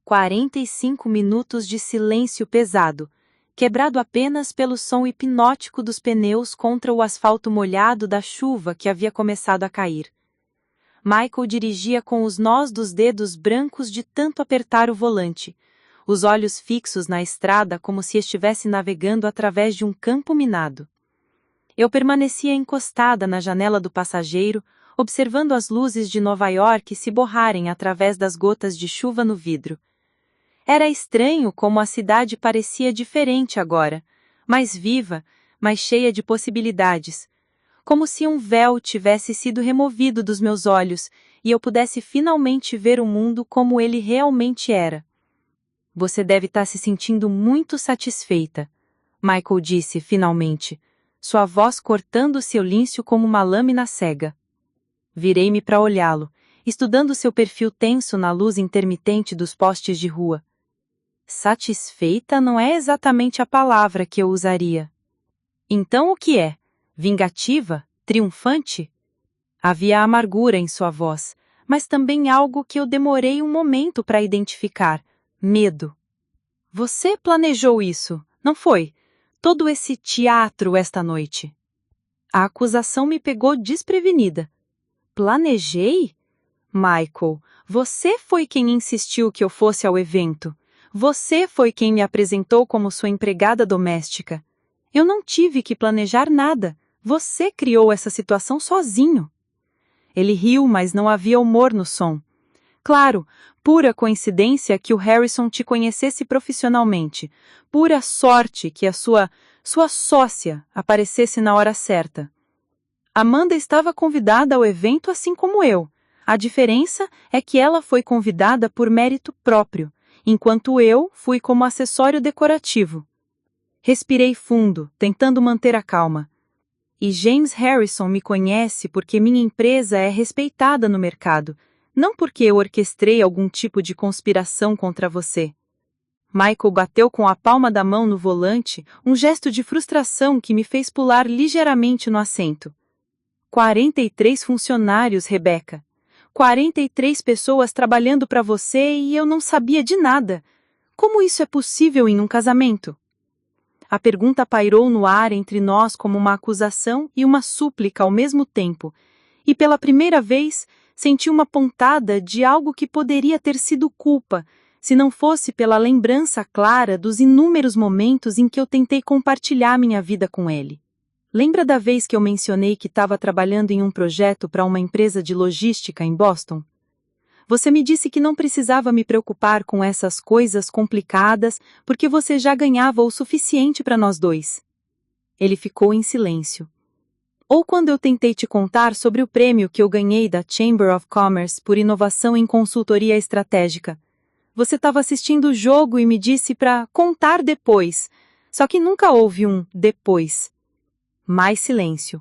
S1: 45 minutos de silêncio pesado, quebrado apenas pelo som hipnótico dos pneus contra o asfalto molhado da chuva que havia começado a cair. Michael dirigia com os nós dos dedos brancos de tanto apertar o volante, os olhos fixos na estrada como se estivesse navegando através de um campo minado. Eu permanecia encostada na janela do passageiro, observando as luzes de Nova York se borrarem através das gotas de chuva no vidro. Era estranho como a cidade parecia diferente agora, mais viva, mais cheia de possibilidades, como se um véu tivesse sido removido dos meus olhos e eu pudesse finalmente ver o mundo como ele realmente era. Você deve estar se sentindo muito satisfeita, Michael disse finalmente, sua voz cortando seu lício como uma lâmina cega. Virei-me para olhá-lo, estudando seu perfil tenso na luz intermitente dos postes de rua. Satisfeita não é exatamente a palavra que eu usaria. Então o que é? Vingativa? Triunfante? Havia amargura em sua voz, mas também algo que eu demorei um momento para identificar. Medo. Você planejou isso, não foi? Todo esse teatro esta noite. A acusação me pegou desprevenida. Planejei? Michael, você foi quem insistiu que eu fosse ao evento. Você foi quem me apresentou como sua empregada doméstica. Eu não tive que planejar nada. Você criou essa situação sozinho. Ele riu, mas não havia humor no som. Claro, pura coincidência que o Harrison te conhecesse profissionalmente. Pura sorte que a sua sócia aparecesse na hora certa. Amanda estava convidada ao evento assim como eu. A diferença é que ela foi convidada por mérito próprio, enquanto eu fui como acessório decorativo. Respirei fundo, tentando manter a calma. E James Harrison me conhece porque minha empresa é respeitada no mercado, não porque eu orquestrei algum tipo de conspiração contra você. Michael bateu com a palma da mão no volante, um gesto de frustração que me fez pular ligeiramente no assento. 43 funcionários, Rebecca. 43 pessoas trabalhando para você e eu não sabia de nada. Como isso é possível em um casamento? A pergunta pairou no ar entre nós como uma acusação e uma súplica ao mesmo tempo, e pela primeira vez senti uma pontada de algo que poderia ter sido culpa, se não fosse pela lembrança clara dos inúmeros momentos em que eu tentei compartilhar minha vida com ele. Lembra da vez que eu mencionei que estava trabalhando em um projeto para uma empresa de logística em Boston? Você me disse que não precisava me preocupar com essas coisas complicadas porque você já ganhava o suficiente para nós dois. Ele ficou em silêncio. Ou quando eu tentei te contar sobre o prêmio que eu ganhei da Chamber of Commerce por inovação em consultoria estratégica. Você estava assistindo o jogo e me disse para contar depois. Só que nunca houve um depois. Mais silêncio.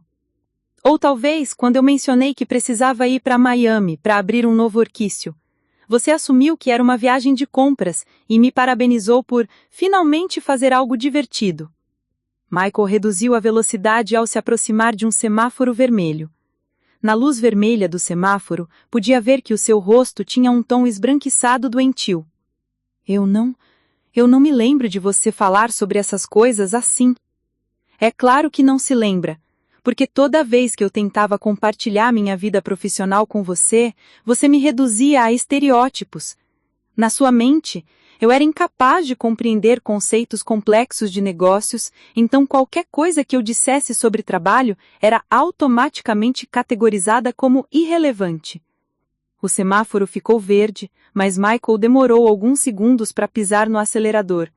S1: Ou talvez quando eu mencionei que precisava ir para Miami para abrir um novo orquício. Você assumiu que era uma viagem de compras e me parabenizou por finalmente fazer algo divertido. Michael reduziu a velocidade ao se aproximar de um semáforo vermelho. Na luz vermelha do semáforo, podia ver que o seu rosto tinha um tom esbranquiçado doentio. Eu não me lembro de você falar sobre essas coisas assim. É claro que não se lembra, porque toda vez que eu tentava compartilhar minha vida profissional com você, você me reduzia a estereótipos. Na sua mente, eu era incapaz de compreender conceitos complexos de negócios, então qualquer coisa que eu dissesse sobre trabalho era automaticamente categorizada como irrelevante. O semáforo ficou verde, mas Michael demorou alguns segundos para pisar no acelerador.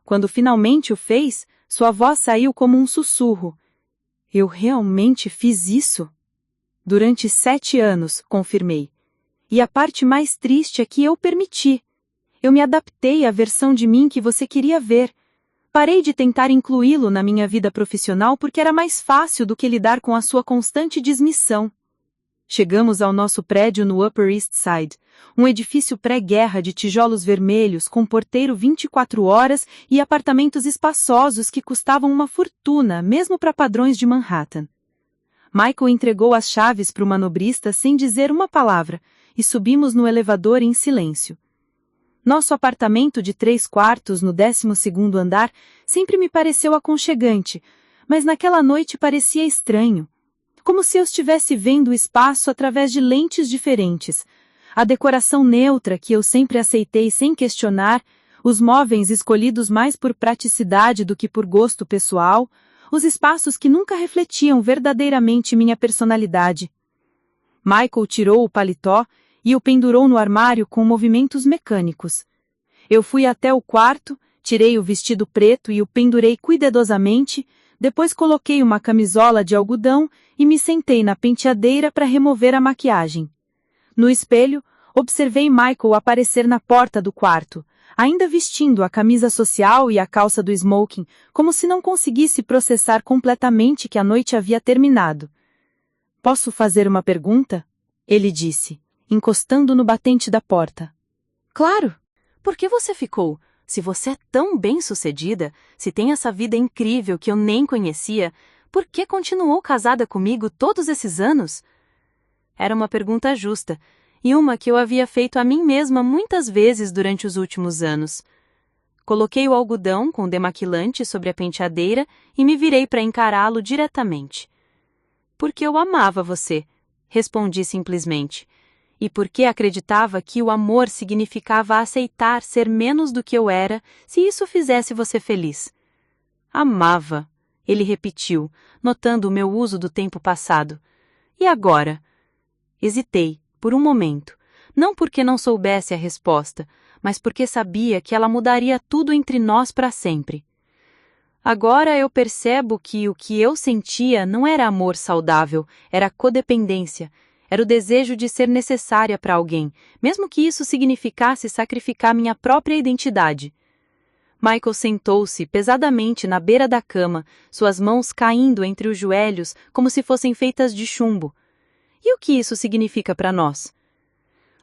S1: Quando finalmente o fez, sua voz saiu como um sussurro. Eu realmente fiz isso? Durante 7 anos, confirmei. E a parte mais triste é que eu permiti. Eu me adaptei à versão de mim que você queria ver. Parei de tentar incluí-lo na minha vida profissional porque era mais fácil do que lidar com a sua constante dismissão. Chegamos ao nosso prédio no Upper East Side, um edifício pré-guerra de tijolos vermelhos com porteiro 24 horas e apartamentos espaçosos que custavam uma fortuna, mesmo para padrões de Manhattan. Michael entregou as chaves para o manobrista sem dizer uma palavra e subimos no elevador em silêncio. Nosso apartamento de 3 quartos no 12º andar sempre me pareceu aconchegante, mas naquela noite parecia estranho. Como se eu estivesse vendo o espaço através de lentes diferentes. A decoração neutra que eu sempre aceitei sem questionar, os móveis escolhidos mais por praticidade do que por gosto pessoal, os espaços que nunca refletiam verdadeiramente minha personalidade. Michael tirou o paletó e o pendurou no armário com movimentos mecânicos. Eu fui até o quarto, tirei o vestido preto e o pendurei cuidadosamente, depois coloquei uma camisola de algodão e me sentei na penteadeira para remover a maquiagem. No espelho, observei Michael aparecer na porta do quarto, ainda vestindo a camisa social e a calça do smoking, como se não conseguisse processar completamente que a noite havia terminado. Posso fazer uma pergunta? Ele disse, encostando no batente da porta.
S2: Claro! Por que você ficou? Se você é tão bem-sucedida, se tem essa vida incrível que eu nem conhecia, por que continuou casada comigo todos esses anos? Era uma pergunta justa, e uma que eu havia feito a mim mesma muitas vezes durante os últimos anos. Coloquei o algodão com demaquilante sobre a penteadeira e me virei para encará-lo diretamente. Porque eu amava você, respondi simplesmente. E porque acreditava que o amor significava aceitar ser menos do que eu era, se isso fizesse você feliz. Amava, ele repetiu, notando o meu uso do tempo passado. E agora? Hesitei, por um momento, não porque não soubesse a resposta, mas porque sabia que ela mudaria tudo entre nós para sempre. Agora eu percebo que o que eu sentia não era amor saudável, era codependência. Era o desejo de ser necessária para alguém, mesmo que isso significasse sacrificar minha própria identidade. Michael sentou-se pesadamente na beira da cama, suas mãos caindo entre os joelhos como se fossem feitas de chumbo. E o que isso significa para nós?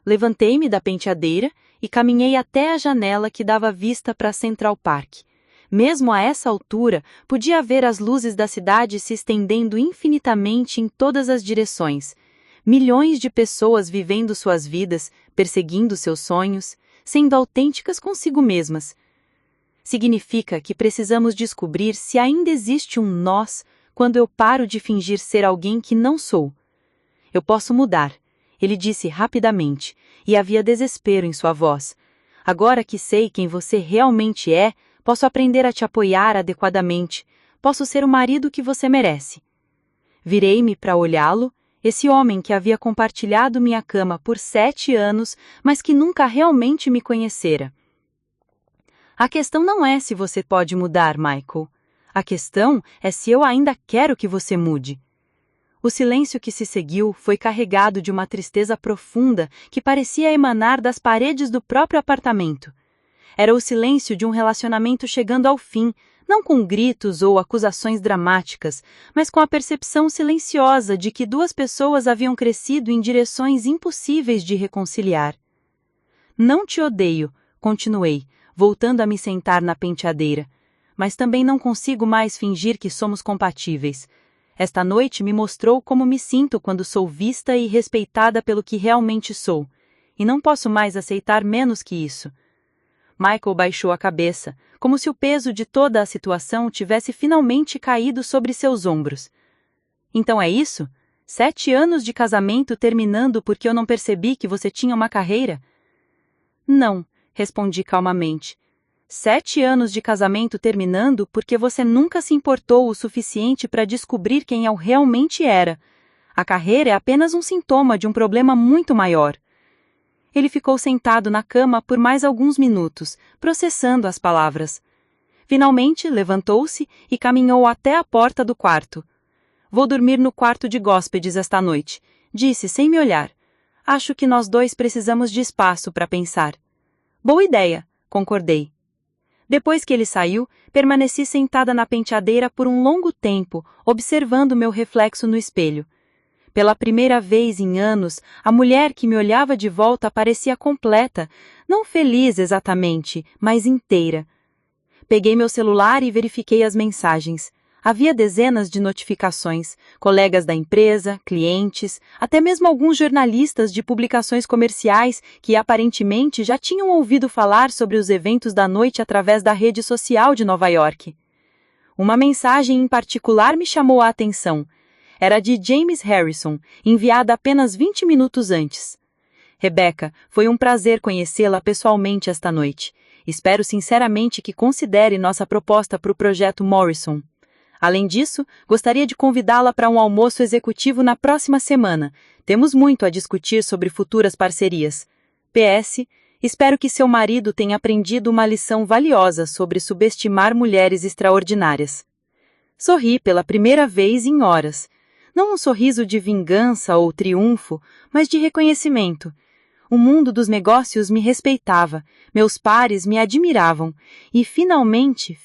S2: Levantei-me da penteadeira e caminhei até a janela que dava vista para Central Park. Mesmo a essa altura, podia ver as luzes da cidade se estendendo infinitamente em todas as direções. Milhões de pessoas vivendo suas vidas, perseguindo seus sonhos, sendo autênticas consigo mesmas. Significa que precisamos descobrir se ainda existe um nós quando eu paro de fingir ser alguém que não sou. Eu posso mudar, ele disse rapidamente, e havia desespero em sua voz. Agora que sei quem você realmente é, posso aprender a te apoiar adequadamente, posso ser o marido que você merece. Virei-me para olhá-lo, esse homem que havia compartilhado minha cama por 7 anos, mas que nunca realmente me conhecera. A questão não é se você pode mudar, Michael. A questão é se eu ainda quero que você mude.
S1: O silêncio que se seguiu foi carregado de uma tristeza profunda que parecia emanar das paredes do próprio apartamento. Era o silêncio de um relacionamento chegando ao fim, não com gritos ou acusações dramáticas, mas com a percepção silenciosa de que duas pessoas haviam crescido em direções impossíveis de reconciliar. Não te odeio, continuei, voltando a me sentar na penteadeira, mas também não consigo mais fingir que somos compatíveis. Esta noite me mostrou como me sinto quando sou vista e respeitada pelo que realmente sou, e não posso mais aceitar menos que isso. Michael baixou a cabeça, como se o peso de toda a situação tivesse finalmente caído sobre seus ombros. Então é isso? 7 anos de casamento terminando porque eu não percebi que você tinha uma carreira? Não, respondi calmamente. 7 anos de casamento terminando porque você nunca se importou o suficiente para descobrir quem eu realmente era. A carreira é apenas um sintoma de um problema muito maior. Ele ficou sentado na cama por mais alguns minutos, processando as palavras. Finalmente, levantou-se e caminhou até a porta do quarto. Vou dormir no quarto de hóspedes esta noite, disse sem me olhar. Acho que nós dois precisamos de espaço para pensar. Boa ideia, concordei. Depois que ele saiu, permaneci sentada na penteadeira por um longo tempo, observando meu reflexo no espelho. Pela primeira vez em anos, a mulher que me olhava de volta parecia completa, não feliz exatamente, mas inteira. Peguei meu celular e verifiquei as mensagens. Havia dezenas de notificações, colegas da empresa, clientes, até mesmo alguns jornalistas de publicações comerciais que aparentemente já tinham ouvido falar sobre os eventos da noite através da rede social de Nova York. Uma mensagem em particular me chamou a atenção. Era de James Harrison, enviada apenas 20 minutos antes. Rebecca, foi um prazer conhecê-la pessoalmente esta noite. Espero sinceramente que considere nossa proposta para o projeto Morrison. Além disso, gostaria de convidá-la para um almoço executivo na próxima semana. Temos muito a discutir sobre futuras parcerias. PS, espero que seu marido tenha aprendido uma lição valiosa sobre subestimar mulheres extraordinárias. Sorri pela primeira vez em horas. Não um sorriso de vingança ou triunfo, mas de reconhecimento. O mundo dos negócios me respeitava, meus pares me admiravam, e finalmente,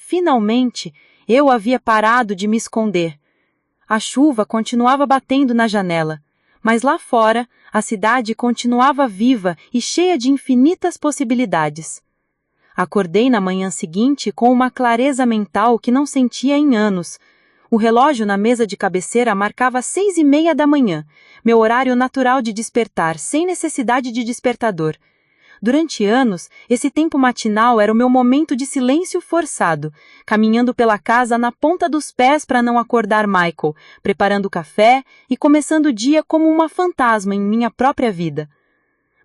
S1: eu havia parado de me esconder. A chuva continuava batendo na janela, mas lá fora a cidade continuava viva e cheia de infinitas possibilidades. Acordei na manhã seguinte com uma clareza mental que não sentia em anos. O relógio na mesa de cabeceira marcava 6:30 da manhã, meu horário natural de despertar, sem necessidade de despertador. Durante anos, esse tempo matinal era o meu momento de silêncio forçado, caminhando pela casa na ponta dos pés para não acordar Michael, preparando café e começando o dia como uma fantasma em minha própria vida.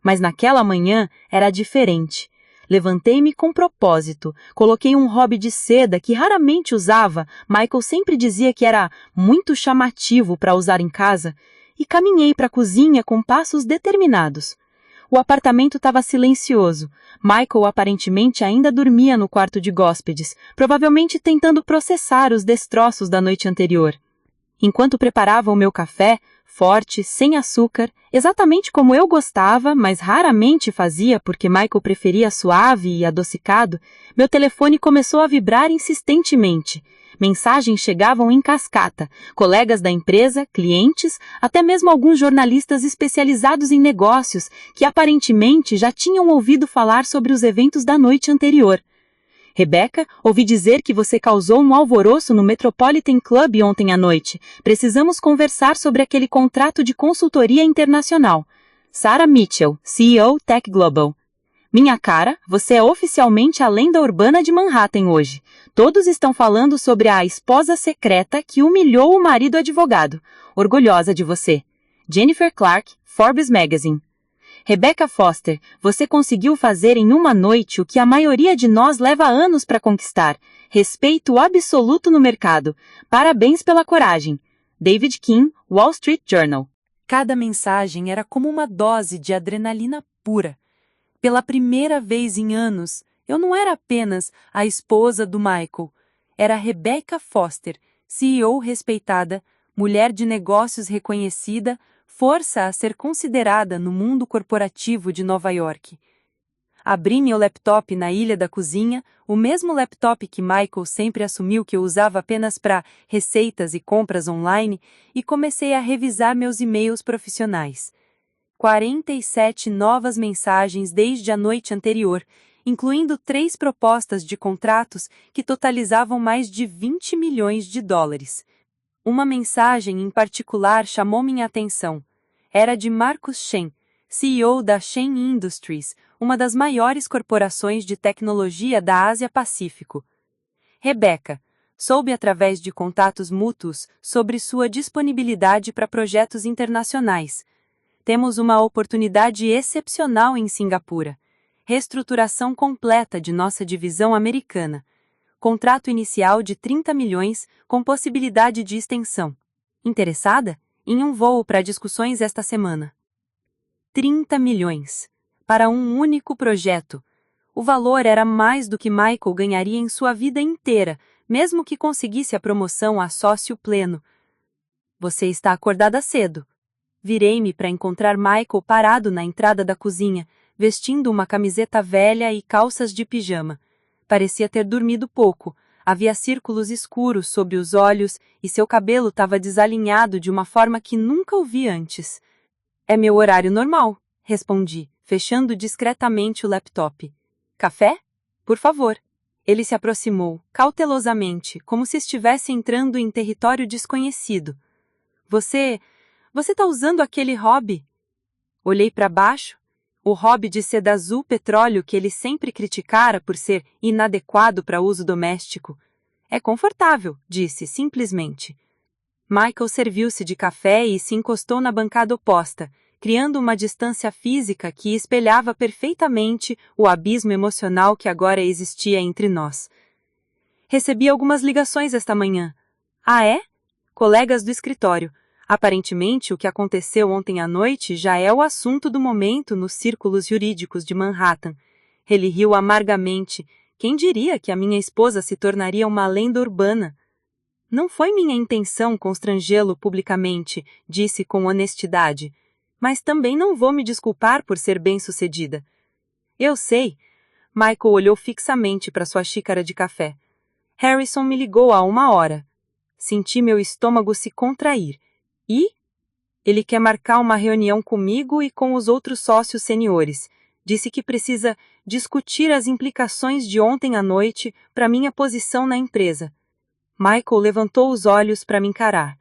S1: Mas naquela manhã era diferente. Levantei-me com propósito, coloquei um hobby de seda que raramente usava, Michael sempre dizia que era muito chamativo para usar em casa, e caminhei para a cozinha com passos determinados. O apartamento estava silencioso. Michael aparentemente ainda dormia no quarto de hóspedes, provavelmente tentando processar os destroços da noite anterior. Enquanto preparava o meu café, forte, sem açúcar, exatamente como eu gostava, mas raramente fazia porque Michael preferia suave e adocicado, meu telefone começou a vibrar insistentemente. Mensagens chegavam em cascata, colegas da empresa, clientes, até mesmo alguns jornalistas especializados em negócios que aparentemente já tinham ouvido falar sobre os eventos da noite anterior. Rebecca, ouvi dizer que você causou um alvoroço no Metropolitan Club ontem à noite. Precisamos conversar sobre aquele contrato de consultoria internacional. Sarah Mitchell, CEO Tech Global. Minha cara, você é oficialmente a lenda urbana de Manhattan hoje. Todos estão falando sobre a esposa secreta que humilhou o marido advogado. Orgulhosa de você. Jennifer Clark, Forbes Magazine. Rebecca Foster, você conseguiu fazer em uma noite o que a maioria de nós leva anos para conquistar. Respeito absoluto no mercado. Parabéns pela coragem. David King, Wall Street Journal. Cada mensagem era como uma dose de adrenalina pura. Pela primeira vez em anos, eu não era apenas a esposa do Michael. Era Rebecca Foster, CEO respeitada,
S2: mulher de negócios reconhecida, força a ser considerada no mundo corporativo de Nova York. Abri meu laptop na ilha da cozinha, o mesmo laptop que Michael sempre assumiu que eu usava apenas para receitas e compras online, e comecei a revisar meus e-mails profissionais. 47 novas mensagens desde a noite anterior, incluindo 3 propostas de contratos que totalizavam mais de 20 milhões de dólares. Uma mensagem em particular chamou minha atenção. Era de Marcus Chen, CEO da Chen Industries, uma das maiores corporações de tecnologia da Ásia-Pacífico. Rebeca, soube através de contatos mútuos sobre sua disponibilidade para projetos internacionais. Temos uma oportunidade excepcional em Singapura. Reestruturação completa de nossa divisão americana. Contrato inicial de 30 milhões, com possibilidade de extensão. Interessada? Em um voo para discussões esta semana. 30 milhões. Para um único projeto. O valor era mais do que Michael ganharia em sua vida inteira, mesmo que conseguisse a promoção a sócio pleno. Você está acordada cedo. Virei-me para encontrar Michael parado na entrada da cozinha, vestindo uma camiseta velha e calças de pijama. Parecia ter dormido pouco, havia círculos escuros sob os olhos e seu cabelo estava desalinhado de uma forma que nunca o vi antes. É meu horário normal, respondi, fechando discretamente o laptop. Café? Por favor. Ele se aproximou, cautelosamente, como se estivesse entrando em território desconhecido. Você está usando aquele hobby? Olhei para baixo. O hobby de seda azul petróleo que ele sempre criticara por ser inadequado para uso doméstico. É confortável, disse simplesmente. Michael serviu-se de café e se encostou na bancada oposta, criando uma distância física que espelhava perfeitamente o abismo emocional que agora existia entre nós. Recebi algumas ligações esta manhã. Ah, é? Colegas do escritório. Aparentemente, o que aconteceu ontem à noite já é o assunto do momento nos círculos jurídicos de Manhattan. Ele riu amargamente. Quem diria que a minha esposa se tornaria uma lenda urbana? Não foi minha intenção constrangê-lo publicamente, disse com honestidade. Mas também não vou me desculpar por ser bem-sucedida. Eu sei. Michael olhou fixamente para sua xícara de café. Harrison me ligou há 1 hora. Senti meu estômago se contrair. E? Ele quer marcar uma reunião comigo e com os outros sócios seniores. Disse que precisa discutir as implicações de ontem à noite para minha posição na empresa. Michael levantou os olhos para me encarar.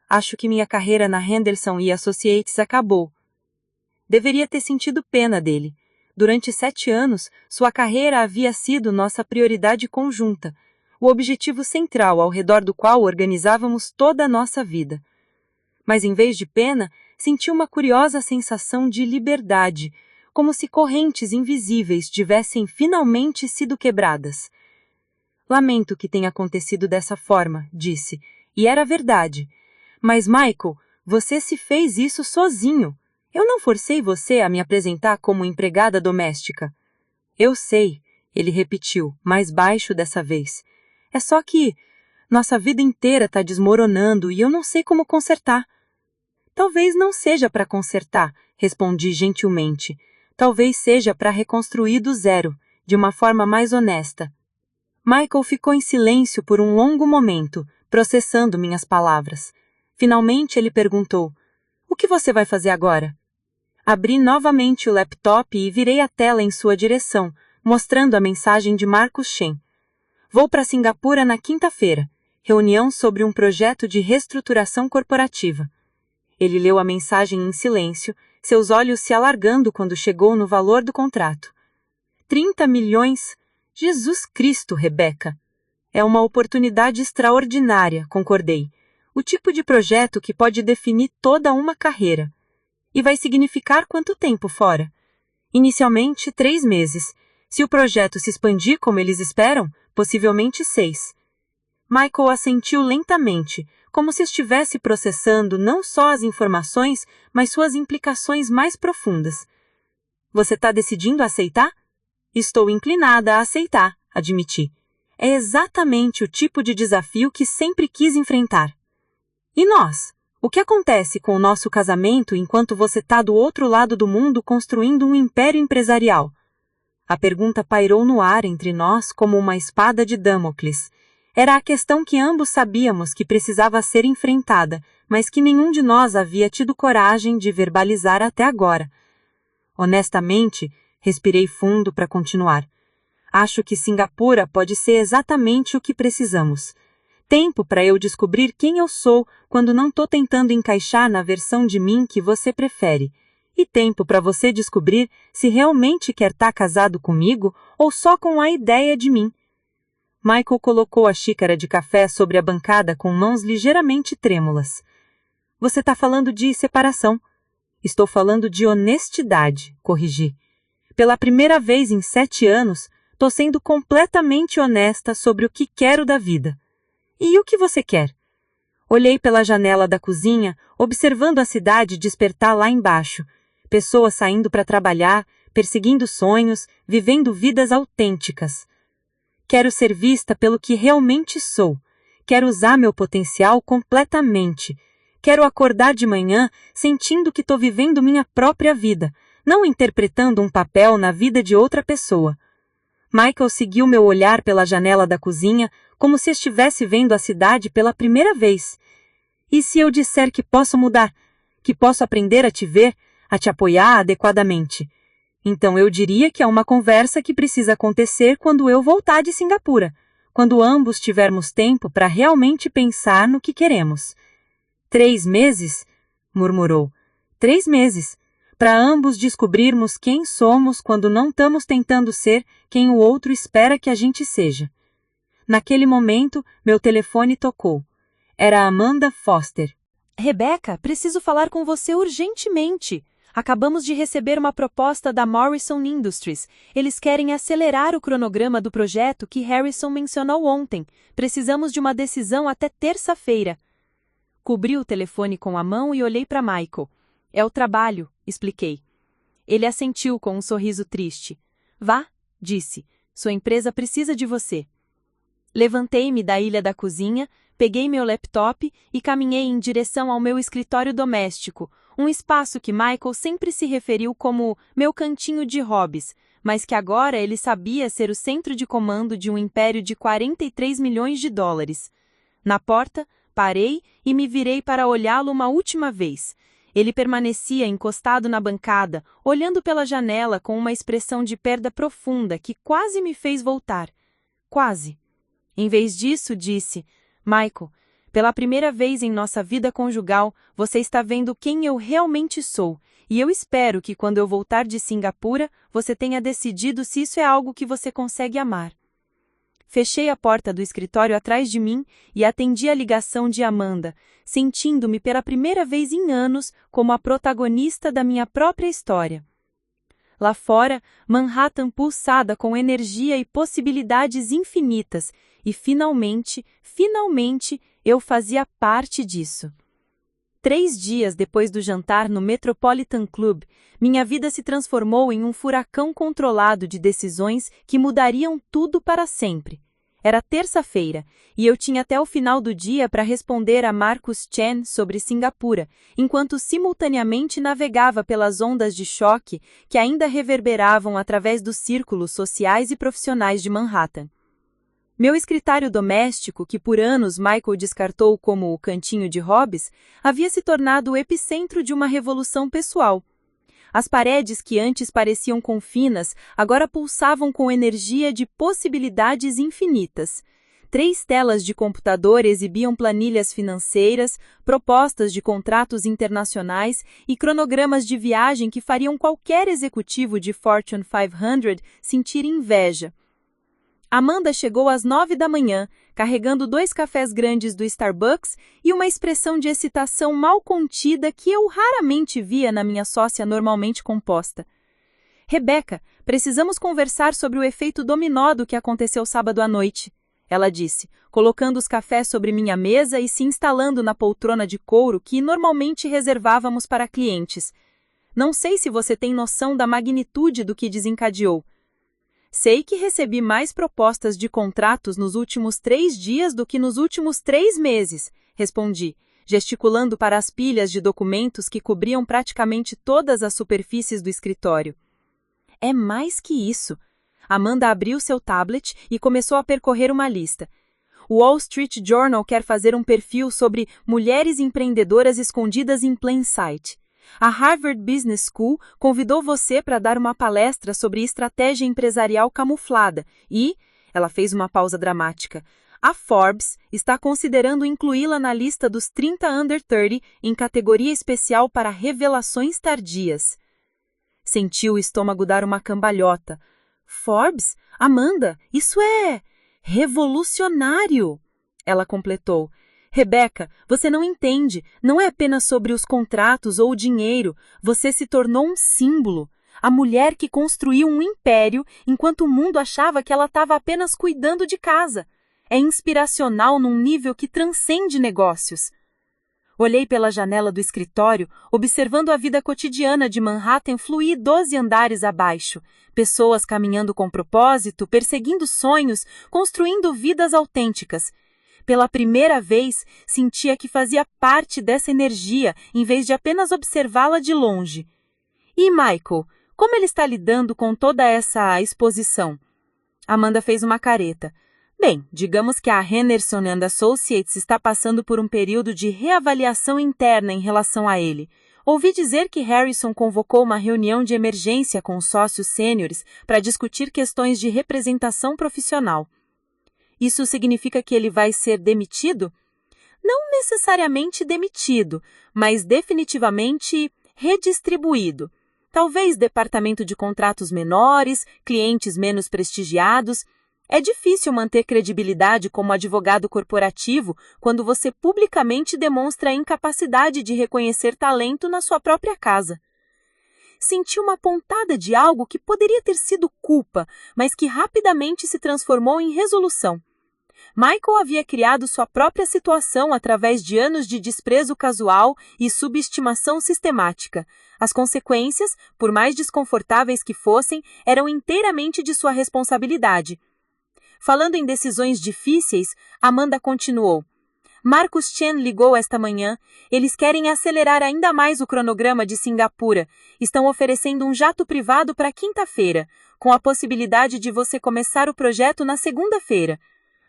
S2: Acho que minha carreira na Henderson & Associates acabou. Deveria ter sentido pena dele. Durante 7 anos, sua carreira havia sido nossa prioridade conjunta, o objetivo central ao redor do qual organizávamos toda a nossa vida. Mas em vez de pena, senti uma curiosa sensação de liberdade, como se correntes invisíveis tivessem finalmente sido quebradas. Lamento que tenha acontecido dessa forma, disse, e era verdade. Mas, Michael, você se fez isso sozinho. Eu não forcei você a me apresentar como empregada doméstica. Eu sei, ele repetiu, mais baixo dessa vez. É só que nossa vida inteira está desmoronando e eu não sei como consertar. Talvez não seja para consertar, respondi gentilmente. Talvez seja para reconstruir do zero, de uma forma mais honesta. Michael ficou em silêncio por um longo momento, processando minhas palavras. Finalmente ele perguntou, o que você vai fazer agora? Abri novamente o laptop e virei a tela em sua direção, mostrando a mensagem de Marcus Chen. Vou para Singapura na quinta-feira. Reunião sobre um projeto de reestruturação corporativa. Ele leu a mensagem em silêncio, seus olhos se alargando quando chegou no valor do contrato. 30 milhões? Jesus Cristo, Rebeca! É uma oportunidade extraordinária, concordei. O tipo de projeto que pode definir toda uma carreira. E vai significar quanto tempo fora? Inicialmente, 3 meses. Se o projeto se expandir como eles esperam, possivelmente 6. Michael assentiu lentamente, como se estivesse processando não só as informações, mas suas implicações mais profundas. Você está decidindo aceitar? Estou inclinada a aceitar, admiti. É exatamente o tipo de desafio que sempre quis enfrentar.
S1: E nós? O que acontece com o nosso casamento enquanto você está do outro lado do mundo construindo um império empresarial? A pergunta pairou no ar entre nós como uma espada de Damocles. Era a questão que ambos sabíamos que precisava ser enfrentada, mas que nenhum de nós havia tido coragem de verbalizar até agora. Honestamente, respirei fundo para continuar. Acho que Singapura pode ser exatamente o que precisamos. Tempo para eu descobrir quem eu sou quando não estou tentando encaixar na versão de mim que você prefere. E tempo para você descobrir se realmente quer estar casado comigo ou só com a ideia de mim. Michael colocou a xícara de café sobre a bancada com mãos ligeiramente trêmulas. Você está falando de separação. Estou falando de honestidade, corrigi. Pela primeira vez em 7 anos, estou sendo completamente honesta sobre o que quero da vida. E o que você quer? Olhei pela janela da cozinha, observando a cidade despertar lá embaixo. Pessoas saindo para trabalhar, perseguindo sonhos, vivendo vidas autênticas. Quero ser vista pelo que realmente sou. Quero usar meu potencial completamente. Quero acordar de manhã sentindo que estou vivendo minha própria vida, não interpretando um papel na vida de outra pessoa. Michael seguiu meu olhar pela janela da cozinha como se estivesse vendo a cidade pela primeira vez. E se eu disser que posso mudar, que posso aprender a te ver, a te apoiar adequadamente? Então eu diria que é uma conversa que precisa acontecer quando eu voltar de Singapura, quando ambos tivermos tempo para realmente pensar no que queremos. 3 meses? Murmurou. 3 meses. Para ambos descobrirmos quem somos quando não estamos tentando ser quem o outro espera que a gente seja. Naquele momento, meu telefone tocou. Era Amanda Foster.
S2: Rebecca, preciso falar com você urgentemente. Acabamos de receber uma proposta da Morrison Industries. Eles querem acelerar o cronograma do projeto que Harrison mencionou ontem. Precisamos de uma decisão até terça-feira. Cobri o telefone com a mão e olhei para Michael. É o trabalho, expliquei. Ele assentiu com um sorriso triste. Vá, disse. Sua empresa precisa de você. Levantei-me da ilha da cozinha, peguei meu laptop e caminhei em direção ao meu escritório doméstico, um espaço que Michael sempre se referiu como meu cantinho de hobbies, mas que agora ele sabia ser o centro de comando de um império de 43 milhões de dólares. Na porta, parei e me virei para olhá-lo uma última vez. Ele permanecia encostado na bancada, olhando pela janela com uma expressão de perda profunda que quase me fez voltar. Quase. Em vez disso, disse, Michael, pela primeira vez em nossa vida conjugal, você está vendo quem eu realmente sou, e eu espero que quando eu voltar de Singapura, você tenha decidido se isso é algo que você consegue amar. Fechei a porta do escritório atrás de mim e atendi a ligação de Amanda, sentindo-me pela primeira vez em anos como a protagonista da minha própria história. Lá fora, Manhattan pulsada com energia e possibilidades infinitas, e finalmente, eu fazia parte disso. 3 dias depois do jantar no Metropolitan Club, minha vida se transformou em um furacão controlado de decisões que mudariam tudo para sempre. Era terça-feira, e eu tinha até o final do dia para responder a Marcus Chen sobre Singapura, enquanto simultaneamente navegava pelas ondas de choque que ainda reverberavam através dos círculos sociais e profissionais de Manhattan. Meu escritório doméstico, que por anos Michael descartou como o cantinho de hobbies, havia se tornado o epicentro de uma revolução pessoal. As paredes que antes pareciam confinas, agora pulsavam com energia de possibilidades infinitas. 3 telas de computador exibiam planilhas financeiras, propostas de contratos internacionais e cronogramas de viagem que fariam qualquer executivo de Fortune 500 sentir inveja. Amanda chegou às 9 da manhã, carregando 2 cafés grandes do Starbucks e uma expressão de excitação mal contida que eu raramente via na minha sócia normalmente composta. Rebecca, precisamos conversar sobre o efeito dominó do que aconteceu sábado à noite, ela disse, colocando os cafés sobre minha mesa e se instalando na poltrona de couro que normalmente reservávamos para clientes. Não sei se você tem noção da magnitude do que desencadeou. Sei que recebi mais propostas de contratos nos últimos 3 dias do que nos últimos 3 meses, respondi.
S1: gesticulando para as pilhas de documentos que cobriam praticamente todas as superfícies do escritório. É mais que isso. Amanda abriu seu tablet e começou a percorrer uma lista. O Wall Street Journal quer fazer um perfil sobre mulheres empreendedoras escondidas em plain sight. A Harvard Business School convidou você para dar uma palestra sobre estratégia empresarial camuflada e, ela fez uma pausa dramática, a Forbes está considerando incluí-la na lista dos 30 Under 30 em categoria especial para revelações tardias. Sentiu o estômago dar uma cambalhota. Forbes? Amanda, isso é revolucionário! Ela completou. Rebecca, você não entende. Não é apenas sobre os contratos ou o dinheiro. Você se tornou um símbolo. A mulher que construiu um império enquanto o mundo achava que ela estava apenas cuidando de casa. É inspiracional num nível que transcende negócios. Olhei pela janela do escritório, observando a vida cotidiana de Manhattan fluir 12 andares abaixo. Pessoas caminhando com propósito, perseguindo sonhos, construindo vidas autênticas. Pela primeira vez, sentia que fazia parte dessa energia, em vez de apenas observá-la de longe. E Michael, como ele está lidando com toda essa exposição? Amanda fez uma careta. Bem, digamos que a Henderson & Associates está passando por um período de reavaliação interna em relação a ele. Ouvi dizer que Harrison convocou uma reunião de emergência com os sócios sêniores para discutir questões de representação profissional. Isso significa que ele vai ser demitido? Não necessariamente demitido, mas definitivamente redistribuído. Talvez departamento de contratos menores, clientes menos prestigiados. É difícil manter credibilidade como advogado corporativo quando você publicamente demonstra a incapacidade de reconhecer talento na sua própria casa. Senti uma pontada de algo que poderia ter sido culpa, mas que rapidamente se transformou em resolução. Michael havia criado sua própria situação através de anos de desprezo casual e subestimação sistemática. As consequências, por mais desconfortáveis que fossem, eram inteiramente de sua responsabilidade. Falando em decisões difíceis, Amanda continuou. Marcus Chen ligou esta manhã. Eles querem acelerar ainda mais o cronograma de Singapura. Estão oferecendo um jato privado para quinta-feira, com a possibilidade de você começar o projeto na segunda-feira.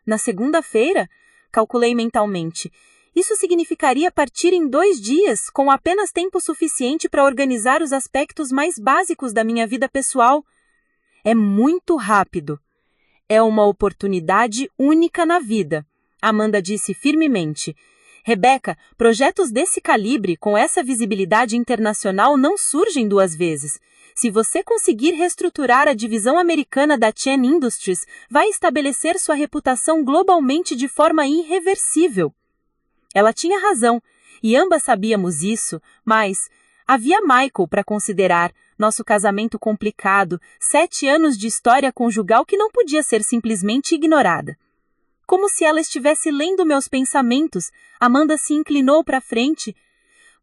S1: Na segunda-feira? Calculei mentalmente. Isso significaria partir em 2 dias, com apenas tempo suficiente para organizar os aspectos mais básicos da minha vida pessoal. É muito rápido. É uma oportunidade única na vida, Amanda disse firmemente. Rebecca, projetos desse calibre, com essa visibilidade internacional, não surgem 2 vezes. Se você conseguir reestruturar a divisão americana da Chen Industries, vai estabelecer sua reputação globalmente de forma irreversível. Ela tinha razão, e ambas sabíamos isso, mas havia Michael para considerar, nosso casamento complicado, 7 anos de história conjugal que não podia ser simplesmente ignorada. Como se ela estivesse lendo meus pensamentos, Amanda se inclinou para frente.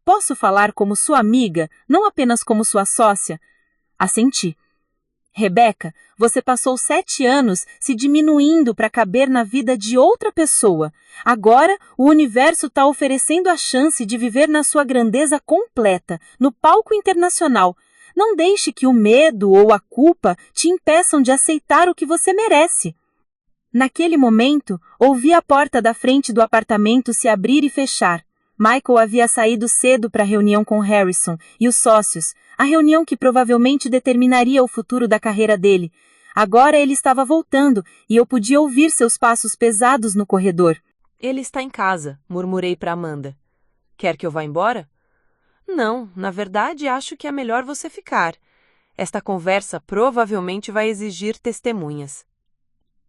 S1: Posso falar como sua amiga, não apenas como sua sócia? Assenti. Rebecca, você passou 7 anos se diminuindo para caber na vida de outra pessoa. Agora, o universo está oferecendo a chance de viver na sua grandeza completa, no palco internacional. Não deixe que o medo ou a culpa te impeçam de aceitar o que você merece. Naquele momento, ouvi a porta da frente do apartamento se abrir e fechar. Michael havia saído cedo para a reunião com Harrison e os sócios, a reunião que provavelmente determinaria o futuro da carreira dele. Agora ele estava voltando e eu podia ouvir seus passos pesados no corredor.
S2: Ele está em casa, murmurei para Amanda. Quer que eu vá embora? Não, na verdade acho que é melhor você ficar. Esta conversa provavelmente vai exigir testemunhas.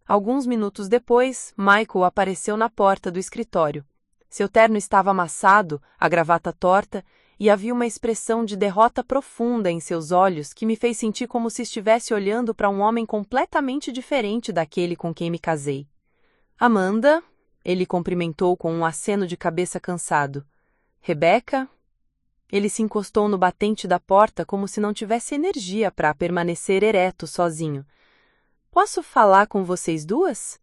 S2: Alguns minutos depois, Michael apareceu na porta do escritório. Seu terno estava amassado, a gravata torta, e havia uma expressão de derrota profunda em seus olhos que me fez sentir como se estivesse olhando para um homem completamente diferente daquele com quem me casei. Amanda, ele cumprimentou com um aceno de cabeça cansado. Rebecca? Ele se encostou no batente da porta como se não tivesse energia para permanecer ereto sozinho. Posso falar com vocês duas?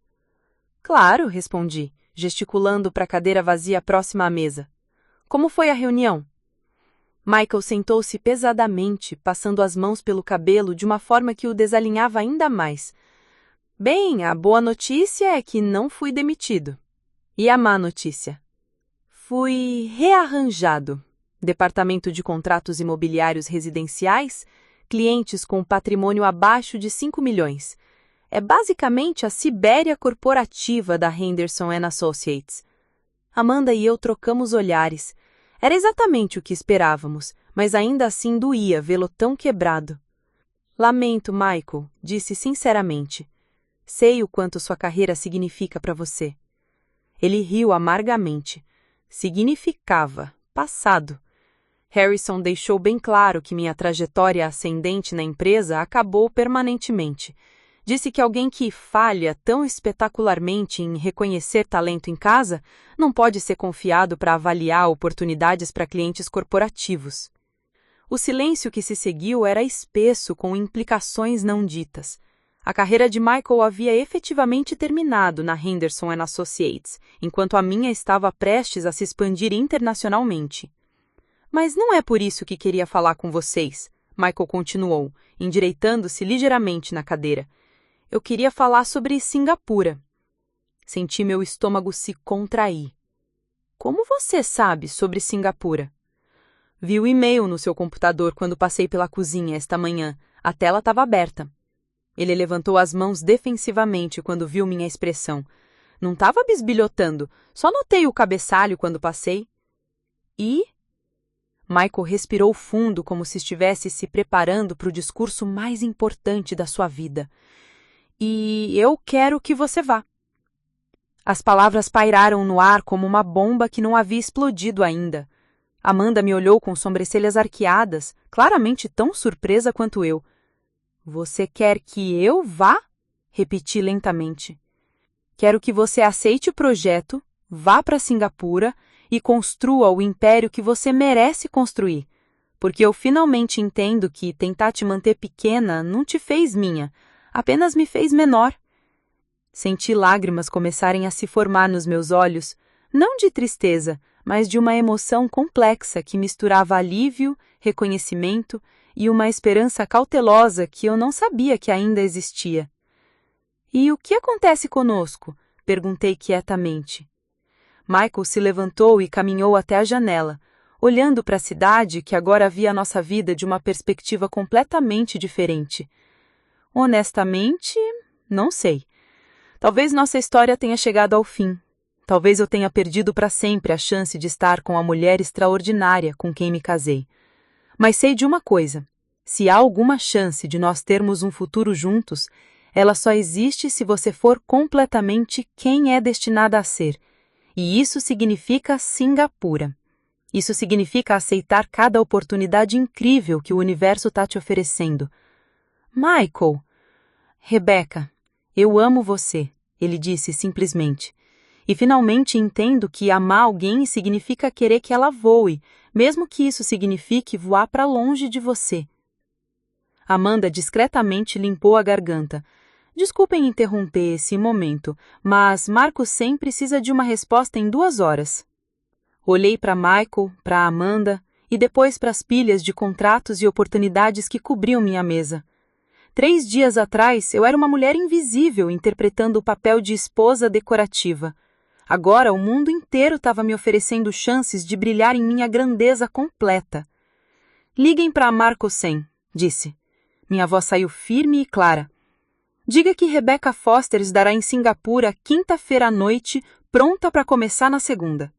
S2: Claro, respondi, gesticulando para a cadeira vazia próxima à mesa. Como foi a reunião? Michael sentou-se pesadamente, passando as mãos pelo cabelo de uma forma que o desalinhava ainda mais. Bem, a boa notícia é que não fui demitido. E a má notícia? Fui rearranjado. Departamento de Contratos Imobiliários Residenciais, clientes com patrimônio abaixo de 5 milhões. É basicamente a Sibéria corporativa da Henderson & Associates. Amanda e eu trocamos olhares. Era exatamente o que esperávamos, mas ainda assim doía vê-lo tão quebrado. Lamento, Michael, disse sinceramente. Sei o quanto sua carreira significa para você. Ele riu amargamente. Significava. Passado. Harrison deixou bem claro que minha trajetória ascendente na empresa acabou permanentemente. Disse que alguém que falha tão espetacularmente em reconhecer talento em casa não pode ser confiado para avaliar oportunidades para clientes corporativos. O silêncio que se seguiu era espesso, com implicações não ditas. A carreira de Michael havia efetivamente terminado na Henderson & Associates, enquanto a minha estava prestes a se expandir internacionalmente. Mas não é por isso que queria falar com vocês, Michael continuou, endireitando-se ligeiramente na cadeira. Eu queria falar sobre Singapura. Senti meu estômago se contrair. Como você sabe sobre Singapura? Vi o e-mail no seu computador quando passei pela cozinha esta manhã. A tela estava aberta. Ele levantou as mãos defensivamente quando viu minha expressão. Não estava bisbilhotando, só notei o cabeçalho quando passei. E? Michael respirou fundo como se estivesse se preparando para o discurso mais importante da sua vida. E eu quero que você vá. As palavras pairaram no ar como uma bomba que não havia explodido ainda. Amanda me olhou com sobrancelhas arqueadas, claramente tão surpresa quanto eu. Você quer que eu vá? Repeti lentamente. Quero que você aceite o projeto, vá para Singapura e construa o império que você merece construir. Porque eu finalmente entendo que tentar te manter pequena não te fez minha, apenas me fez menor. Senti lágrimas começarem a se formar nos meus olhos, não de tristeza, mas de uma emoção complexa que misturava alívio, reconhecimento e uma esperança cautelosa que eu não sabia que ainda existia. E o que acontece conosco? Perguntei quietamente. Michael se levantou e caminhou até a janela, olhando para a cidade que agora via a nossa vida de uma perspectiva completamente diferente. Honestamente, não sei. Talvez nossa história tenha chegado ao fim. Talvez eu tenha perdido para sempre a chance de estar com a mulher extraordinária com quem me casei. Mas sei de uma coisa. Se há alguma chance de nós termos um futuro juntos, ela só existe se você for completamente quem é destinada a ser. E isso significa Singapura. Isso significa aceitar cada oportunidade incrível que o universo está te oferecendo. Michael! Rebecca, eu amo você, ele disse simplesmente. E finalmente entendo que amar alguém significa querer que ela voe, mesmo que isso signifique voar para longe de você. Amanda discretamente limpou a garganta. Desculpem interromper esse momento, mas Marco Sen precisa de uma resposta em 2 horas. Olhei para Michael, para Amanda e depois para as pilhas de contratos e oportunidades que cobriam minha mesa. 3 dias atrás, eu era uma mulher invisível interpretando o papel de esposa decorativa. Agora, o mundo inteiro estava me oferecendo chances de brilhar em minha grandeza completa. Liguem para Marco Sen, disse. Minha voz saiu firme e clara. Diga que Rebecca Foster estará em Singapura quinta-feira à noite, pronta para começar na segunda.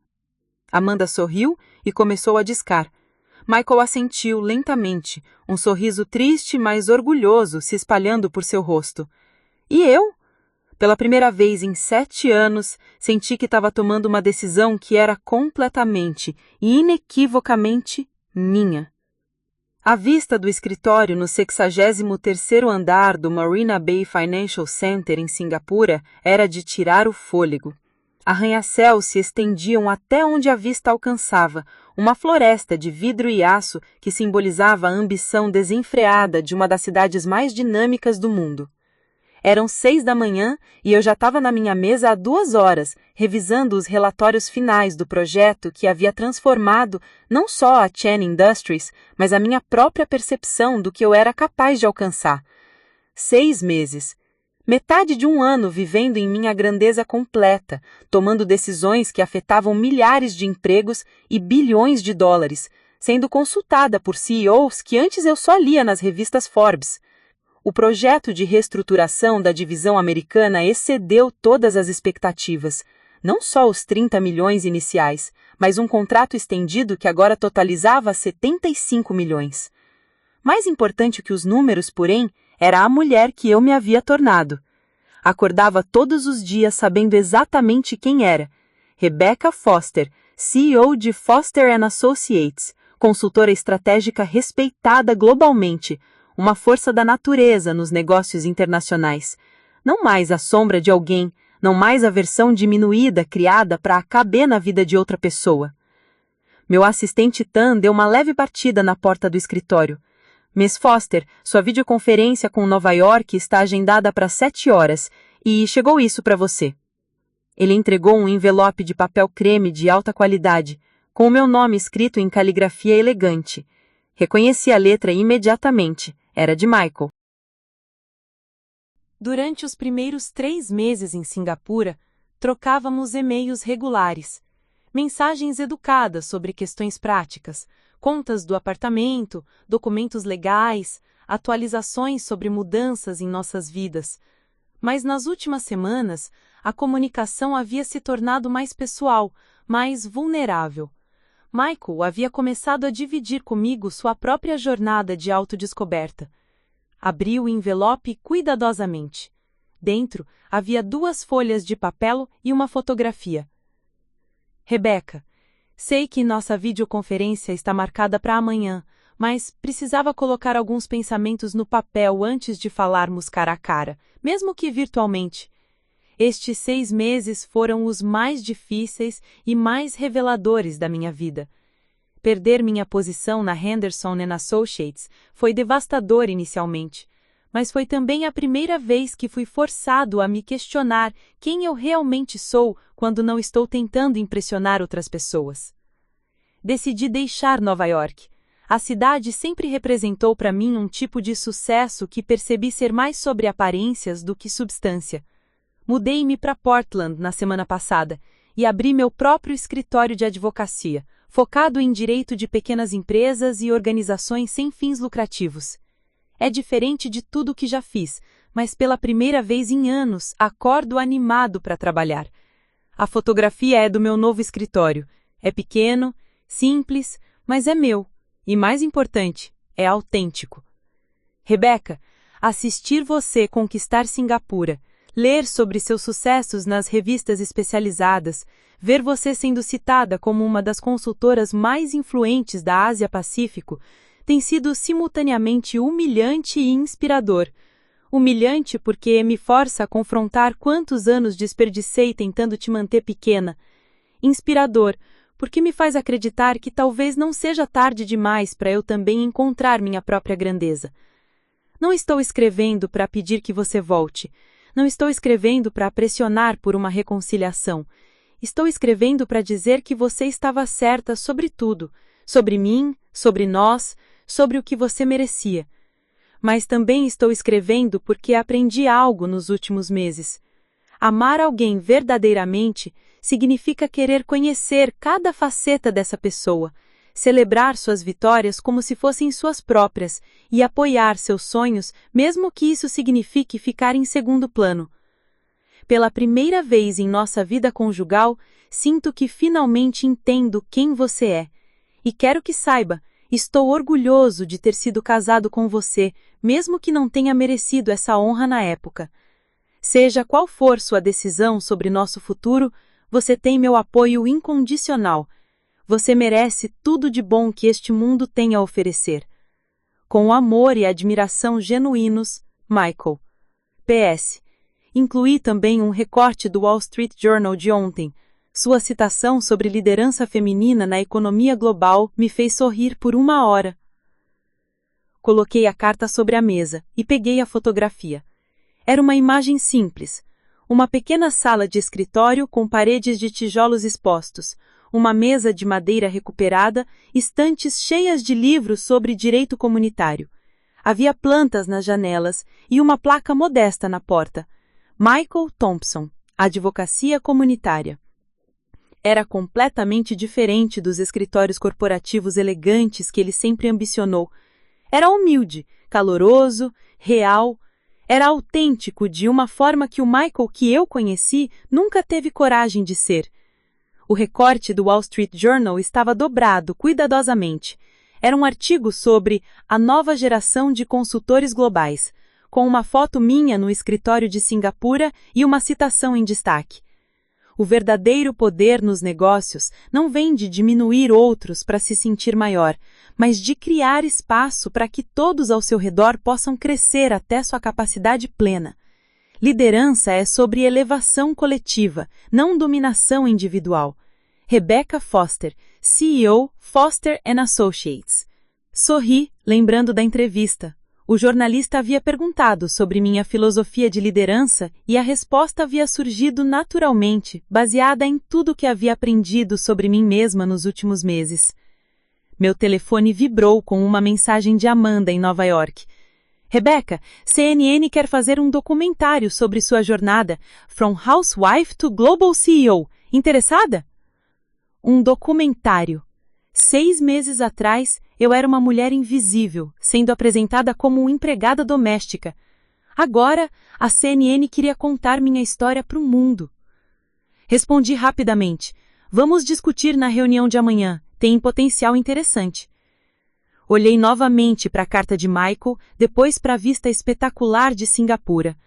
S2: Amanda sorriu e começou a discar. Michael assentiu lentamente, um sorriso triste, mas orgulhoso se espalhando por seu rosto. E eu? Pela primeira vez em 7 anos, senti que estava tomando uma decisão que era completamente e inequivocamente minha. A vista do escritório no 63º andar do Marina Bay Financial Center em Singapura era de tirar o fôlego. Arranha-céus se estendiam até onde a vista alcançava, uma floresta de vidro e aço que simbolizava a ambição desenfreada de uma das cidades mais dinâmicas do mundo.
S1: Eram 6 da manhã e eu já estava na minha mesa há 2 horas, revisando os relatórios finais do projeto que havia transformado não só a Chen Industries, mas a minha própria percepção do que eu era capaz de alcançar. 6 meses. Metade de um ano vivendo em minha grandeza completa, tomando decisões que afetavam milhares de empregos e bilhões de dólares, sendo consultada por CEOs que antes eu só lia nas revistas Forbes. O projeto de reestruturação da divisão americana excedeu todas as expectativas, não só os 30 milhões iniciais, mas um contrato estendido que agora totalizava 75 milhões. Mais importante que os números, porém, era a mulher que eu me havia tornado. Acordava todos os dias sabendo exatamente quem era. Rebecca Foster, CEO de Foster & Associates, consultora estratégica respeitada globalmente, uma força da natureza nos negócios internacionais. Não mais a sombra de alguém, não mais a versão diminuída criada para caber na vida de outra pessoa. Meu assistente Tan deu uma leve batida na porta do escritório. Miss Foster, sua videoconferência com Nova York está agendada para 7 horas e chegou isso para você. Ele entregou um envelope de papel creme de alta qualidade, com o meu nome escrito em caligrafia elegante. Reconheci a letra imediatamente. Era de Michael. Durante os primeiros 3 meses em Singapura, trocávamos e-mails regulares, mensagens educadas sobre questões práticas, contas do apartamento, documentos legais, atualizações sobre mudanças em nossas vidas. Mas nas últimas semanas, a comunicação havia se tornado mais pessoal, mais vulnerável. Michael havia começado a dividir comigo sua própria jornada de autodescoberta. Abriu o envelope cuidadosamente. Dentro havia 2 folhas de papel e uma fotografia. Rebecca, sei que nossa videoconferência está marcada para amanhã, mas precisava colocar alguns pensamentos no papel antes de falarmos cara a cara, mesmo que virtualmente. Estes 6 meses foram os mais difíceis e mais reveladores da minha vida. Perder minha posição na Henderson & Associates foi devastador inicialmente, mas foi também a primeira vez que fui forçado a me questionar quem eu realmente sou quando não estou tentando impressionar outras pessoas. Decidi deixar Nova York. A cidade sempre representou para mim um tipo de sucesso que percebi ser mais sobre aparências do que substância. Mudei-me para Portland na semana passada e abri meu próprio escritório de advocacia, focado em direito de pequenas empresas e organizações sem fins lucrativos. É diferente de tudo o que já fiz, mas pela primeira vez em anos acordo animado para trabalhar. A fotografia é do meu novo escritório. É pequeno, simples, mas é meu. E mais importante, é autêntico. Rebecca, assistir você conquistar Singapura, ler sobre seus sucessos nas revistas especializadas, ver você sendo citada como uma das consultoras mais influentes da Ásia-Pacífico, tem sido simultaneamente humilhante e inspirador. Humilhante porque me força a confrontar quantos anos desperdicei tentando te manter pequena. Inspirador porque me faz acreditar que talvez não seja tarde demais para eu também encontrar minha própria grandeza. Não estou escrevendo para pedir que você volte. Não estou escrevendo para pressionar por uma reconciliação. Estou escrevendo para dizer que você estava certa sobre tudo, sobre mim, sobre nós, sobre o que você merecia. Mas também estou escrevendo porque aprendi algo nos últimos meses. Amar alguém verdadeiramente significa querer conhecer cada faceta dessa pessoa, celebrar suas vitórias como se fossem suas próprias e apoiar seus sonhos, mesmo que isso signifique ficar em segundo plano. Pela primeira vez em nossa vida conjugal, sinto que finalmente entendo quem você é. E quero que saiba, estou orgulhoso de ter sido casado com você, mesmo que não tenha merecido essa honra na época. Seja qual for sua decisão sobre nosso futuro, você tem meu apoio incondicional. Você merece tudo de bom que este mundo tem a oferecer. Com amor e admiração genuínos, Michael. PS. Incluí também um recorte do Wall Street Journal de ontem. Sua citação sobre liderança feminina na economia global me fez sorrir por 1 hora. Coloquei a carta sobre a mesa e peguei a fotografia. Era uma imagem simples. Uma pequena sala de escritório com paredes de tijolos expostos, uma mesa de madeira recuperada, estantes cheias de livros sobre direito comunitário. Havia plantas nas janelas e uma placa modesta na porta. Michael Thompson, Advocacia Comunitária. Era completamente diferente dos escritórios corporativos elegantes que ele sempre ambicionou. Era humilde, caloroso, real. Era autêntico de uma forma que o Michael que eu conheci nunca teve coragem de ser. O recorte do Wall Street Journal estava dobrado cuidadosamente. Era um artigo sobre a nova geração de consultores globais, com uma foto minha no escritório de Singapura e uma citação em destaque. O verdadeiro poder nos negócios não vem de diminuir outros para se sentir maior, mas de criar espaço para que todos ao seu redor possam crescer até sua capacidade plena. Liderança é sobre elevação coletiva, não dominação individual. Rebecca Foster, CEO, Foster & Associates. Sorri, lembrando da entrevista. O jornalista havia perguntado sobre minha filosofia de liderança e a resposta havia surgido naturalmente, baseada em tudo que havia aprendido sobre mim mesma nos últimos meses. Meu telefone vibrou com uma mensagem de Amanda em Nova York. Rebecca, CNN quer fazer um documentário sobre sua jornada, From Housewife to Global CEO. Interessada? Um documentário. 6 meses atrás, eu era uma mulher invisível, sendo apresentada como uma empregada doméstica. Agora, a CNN queria contar minha história para o mundo. Respondi rapidamente. Vamos discutir na reunião de amanhã. Tem potencial interessante. Olhei novamente para a carta de Michael, depois para a vista espetacular de Singapura.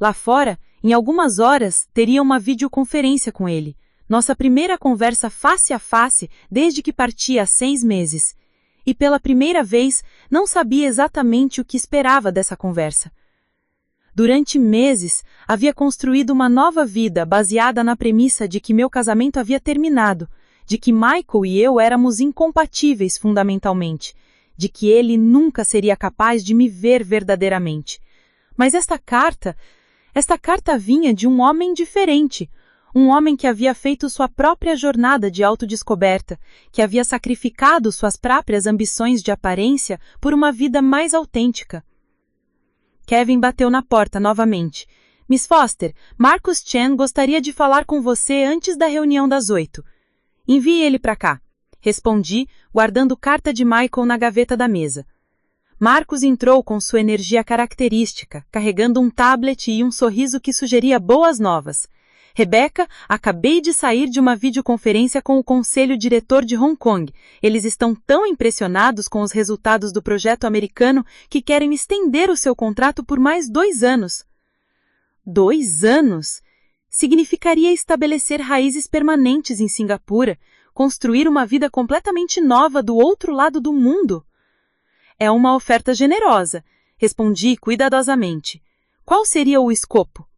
S1: Lá fora, em algumas horas, teria uma videoconferência com ele. Nossa primeira conversa face a face desde que parti há 6 meses. E pela primeira vez, não sabia exatamente o que esperava dessa conversa. Durante meses, havia construído uma nova vida baseada na premissa de que meu casamento havia terminado, de que Michael e eu éramos incompatíveis fundamentalmente, de que ele nunca seria capaz de me ver verdadeiramente. Mas esta carta vinha de um homem diferente, um homem que havia feito sua própria jornada de autodescoberta, que havia sacrificado suas próprias ambições de aparência por uma vida mais autêntica. Kevin bateu na porta novamente. Miss Foster, Marcus Chen gostaria de falar com você antes da reunião das 8. Envie ele para cá. Respondi, guardando carta de Michael na gaveta da mesa. Marcus entrou com sua energia característica, carregando um tablet e um sorriso que sugeria boas novas. Rebecca, acabei de sair de uma videoconferência com o Conselho Diretor de Hong Kong. Eles estão tão impressionados com os resultados do projeto americano que querem estender o seu contrato por mais 2 anos. 2 anos? Significaria estabelecer raízes permanentes em Singapura, construir uma vida completamente nova do outro lado do mundo. É uma oferta generosa, respondi cuidadosamente. Qual seria o escopo?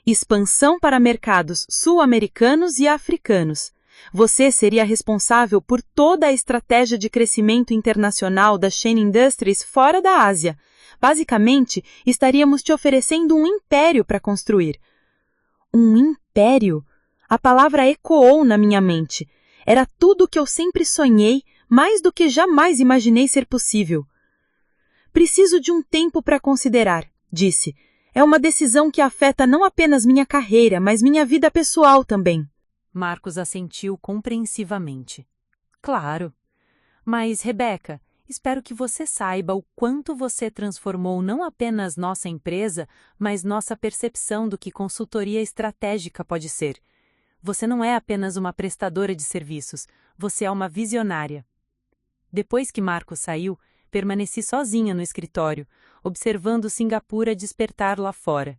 S1: Expansão para mercados sul-americanos e africanos. Você seria responsável por toda a estratégia de crescimento internacional da Shen Industries fora da Ásia. Basicamente, estaríamos te oferecendo um império para construir. Um império? A palavra ecoou na minha mente. Era tudo o que eu sempre sonhei, mais do que jamais imaginei ser possível. Preciso de um tempo para considerar, disse. É uma decisão que afeta não apenas minha carreira, mas minha vida pessoal também.
S2: Marcus assentiu compreensivamente. Claro. Mas, Rebecca, espero que você saiba o quanto você transformou não apenas nossa empresa, mas nossa percepção do que consultoria estratégica pode ser. Você não é apenas uma prestadora de serviços, você é uma visionária. Depois que Marcus saiu, permaneci sozinha no escritório, observando Singapura despertar lá fora.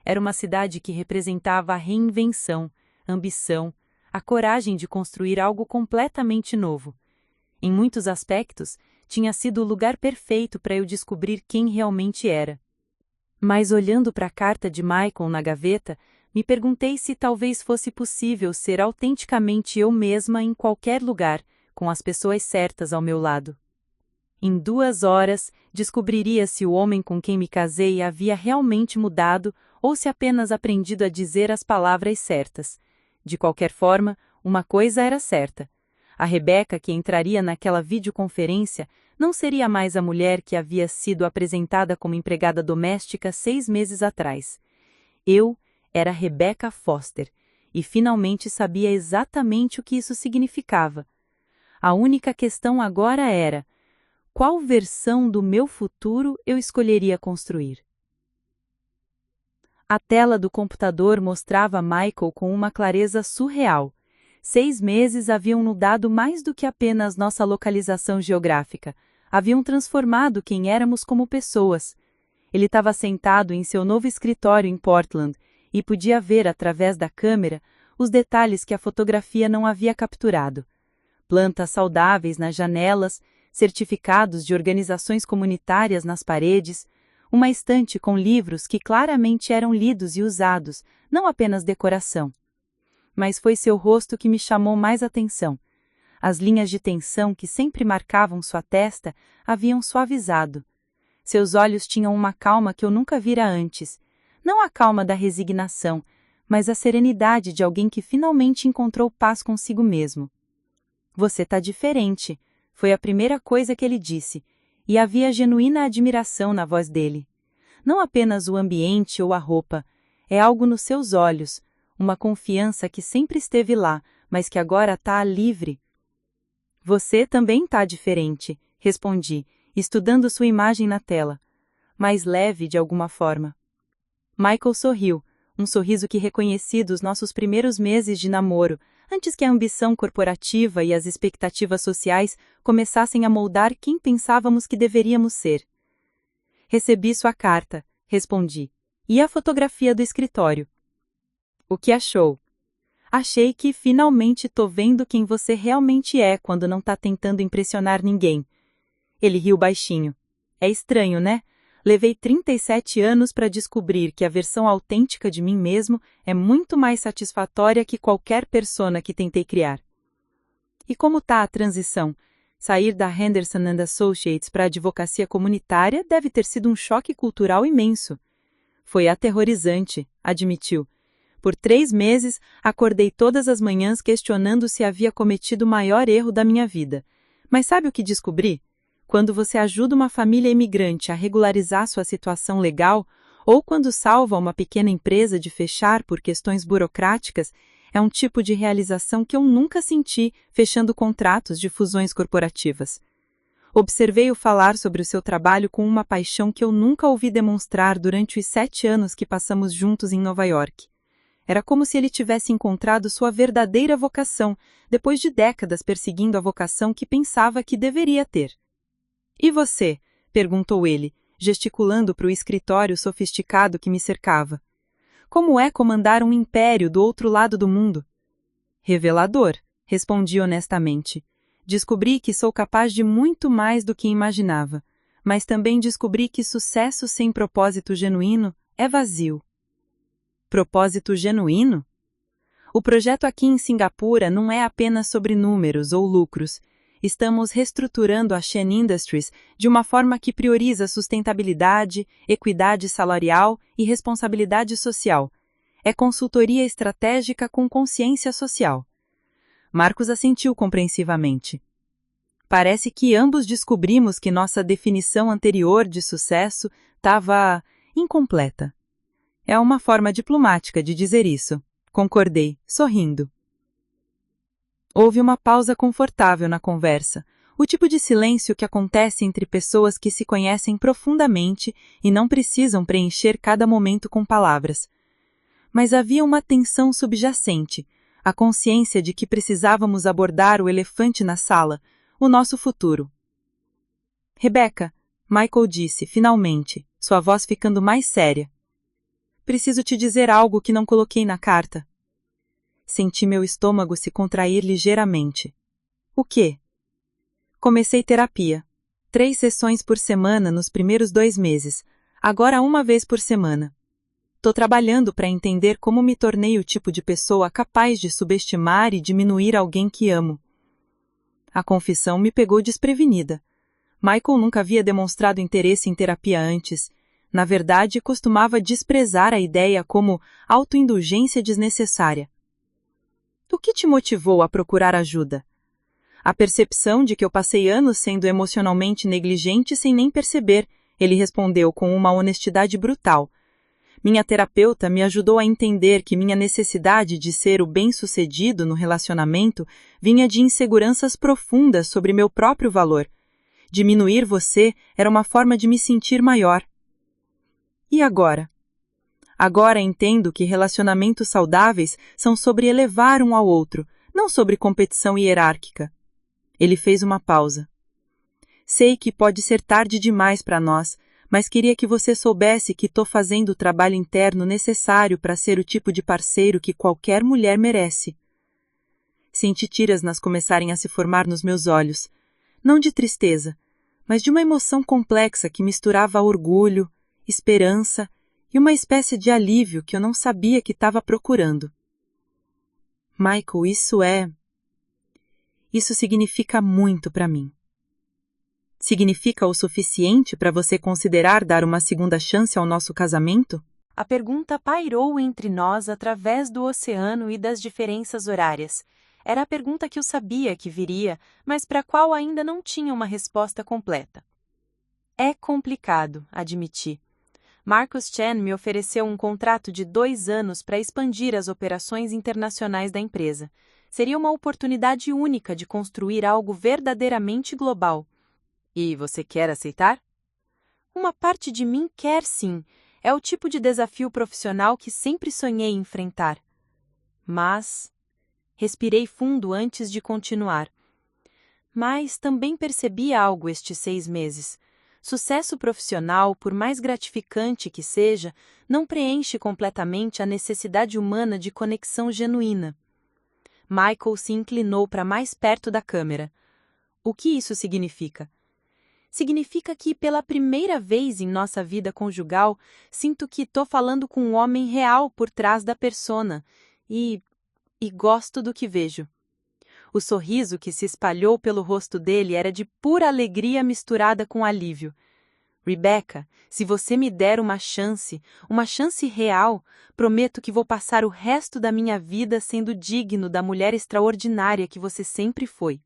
S2: Era uma cidade que representava a reinvenção, ambição, a coragem de construir algo completamente novo. Em muitos aspectos, tinha sido o lugar perfeito para eu descobrir quem realmente era. Mas olhando para a carta de Michael na gaveta, me perguntei se talvez fosse possível ser autenticamente eu mesma em qualquer lugar, com as pessoas certas ao meu lado.
S1: Em 2 horas, descobriria se o homem com quem me casei havia realmente mudado ou se apenas aprendido a dizer as palavras certas. De qualquer forma, uma coisa era certa. A Rebecca que entraria naquela videoconferência não seria mais a mulher que havia sido apresentada como empregada doméstica 6 meses atrás. Eu era Rebecca Foster, e finalmente sabia exatamente o que isso significava. A única questão agora era: qual versão do meu futuro eu escolheria construir? A tela do computador mostrava Michael com uma clareza surreal. 6 meses haviam mudado mais do que apenas nossa localização geográfica. Haviam transformado quem éramos como pessoas. Ele estava sentado em seu novo escritório em Portland e podia ver através da câmera os detalhes que a fotografia não havia capturado. Plantas saudáveis nas janelas, certificados de organizações comunitárias nas paredes, uma estante com livros que claramente eram lidos e usados, não apenas decoração. Mas foi seu rosto que me chamou mais atenção. As linhas de tensão que sempre marcavam sua testa haviam suavizado. Seus olhos tinham uma calma que eu nunca vira antes. Não a calma da resignação, mas a serenidade de alguém que finalmente encontrou paz consigo mesmo. Você tá diferente, foi a primeira coisa que ele disse, e havia genuína admiração na voz dele. Não apenas o ambiente ou a roupa, é algo nos seus olhos, uma confiança que sempre esteve lá, mas que agora tá livre. Você também tá diferente, respondi, estudando sua imagem na tela. Mais leve de alguma forma. Michael sorriu, um sorriso que reconheci dos nossos primeiros meses de namoro, antes que a ambição corporativa e as expectativas sociais começassem a moldar quem pensávamos que deveríamos ser. Recebi sua carta, respondi, e a fotografia do escritório. O que achou? Achei que finalmente tô vendo quem você realmente é quando não tá tentando impressionar ninguém. Ele riu baixinho. É estranho, né? Levei 37 anos para descobrir que a versão autêntica de mim mesmo é muito mais satisfatória que qualquer persona que tentei criar. E como tá a transição? Sair da Henderson & Associates para a advocacia comunitária deve ter sido um choque cultural imenso. Foi aterrorizante, admitiu. Por 3 meses, acordei todas as manhãs questionando se havia cometido o maior erro da minha vida. Mas sabe o que descobri? Quando você ajuda uma família imigrante a regularizar sua situação legal, ou quando salva uma pequena empresa de fechar por questões burocráticas, é um tipo de realização que eu nunca senti fechando contratos de fusões corporativas. Observei-o falar sobre o seu trabalho com uma paixão que eu nunca ouvi demonstrar durante os 7 anos que passamos juntos em Nova York. Era como se ele tivesse encontrado sua verdadeira vocação, depois de décadas perseguindo a vocação que pensava que deveria ter. E você? Perguntou ele, gesticulando para o escritório sofisticado que me cercava. Como é comandar um império do outro lado do mundo? Revelador, respondi honestamente. Descobri que sou capaz de muito mais do que imaginava, mas também descobri que sucesso sem propósito genuíno é vazio. Propósito genuíno? O projeto aqui em Singapura não é apenas sobre números ou lucros. Estamos reestruturando a Shen Industries de uma forma que prioriza sustentabilidade, equidade salarial e responsabilidade social. É consultoria estratégica com consciência social. Marcos assentiu compreensivamente. Parece que ambos descobrimos que nossa definição anterior de sucesso estava incompleta. É uma forma diplomática de dizer isso, concordei, sorrindo. Houve uma pausa confortável na conversa, o tipo de silêncio que acontece entre pessoas que se conhecem profundamente e não precisam preencher cada momento com palavras. Mas havia uma tensão subjacente, a consciência de que precisávamos abordar o elefante na sala, o nosso futuro. Rebecca, Michael disse, finalmente, sua voz ficando mais séria. Preciso te dizer algo que não coloquei na carta. Senti meu estômago se contrair ligeiramente. O quê? Comecei terapia. 3 sessões por semana nos primeiros 2 meses, agora 1 vez por semana. Tô trabalhando para entender como me tornei o tipo de pessoa capaz de subestimar e diminuir alguém que amo. A confissão me pegou desprevenida. Michael nunca havia demonstrado interesse em terapia antes. Na verdade, costumava desprezar a ideia como autoindulgência desnecessária. O que te motivou a procurar ajuda? A percepção de que eu passei anos sendo emocionalmente negligente sem nem perceber, ele respondeu com uma honestidade brutal. Minha terapeuta me ajudou a entender que minha necessidade de ser o bem-sucedido no relacionamento vinha de inseguranças profundas sobre meu próprio valor. Diminuir você era uma forma de me sentir maior. E agora? Agora entendo que relacionamentos saudáveis são sobre elevar um ao outro, não sobre competição hierárquica. Ele fez uma pausa. Sei que pode ser tarde demais para nós, mas queria que você soubesse que estou fazendo o trabalho interno necessário para ser o tipo de parceiro que qualquer mulher merece. Senti tiras começarem a se formar nos meus olhos, não de tristeza, mas de uma emoção complexa que misturava orgulho, esperança e uma espécie de alívio que eu não sabia que estava procurando. Michael, isso significa muito para mim. Significa o suficiente para você considerar dar uma segunda chance ao nosso casamento?
S2: A pergunta pairou entre nós através do oceano e das diferenças horárias. Era a pergunta que eu sabia que viria, mas para a qual ainda não tinha uma resposta completa. É complicado, admiti. Marcus Chen me ofereceu um contrato de 2 anos para expandir as operações internacionais da empresa. Seria uma oportunidade única de construir algo verdadeiramente global. E você quer aceitar? Uma parte de mim quer sim. É o tipo de desafio profissional que sempre sonhei enfrentar. Mas respirei fundo antes de continuar. Mas também percebi algo estes 6 meses. Sucesso profissional, por mais gratificante que seja, não preenche completamente a necessidade humana de conexão genuína. Michael se inclinou para mais perto da câmera. O que isso significa? Significa que, pela primeira vez em nossa vida conjugal, sinto que estou falando com um homem real por trás da persona e gosto do que vejo. O sorriso que se espalhou pelo rosto dele era de pura alegria misturada com alívio. Rebecca, se você me der uma chance real, prometo que vou passar o resto da minha vida sendo digno da mulher extraordinária que você sempre foi.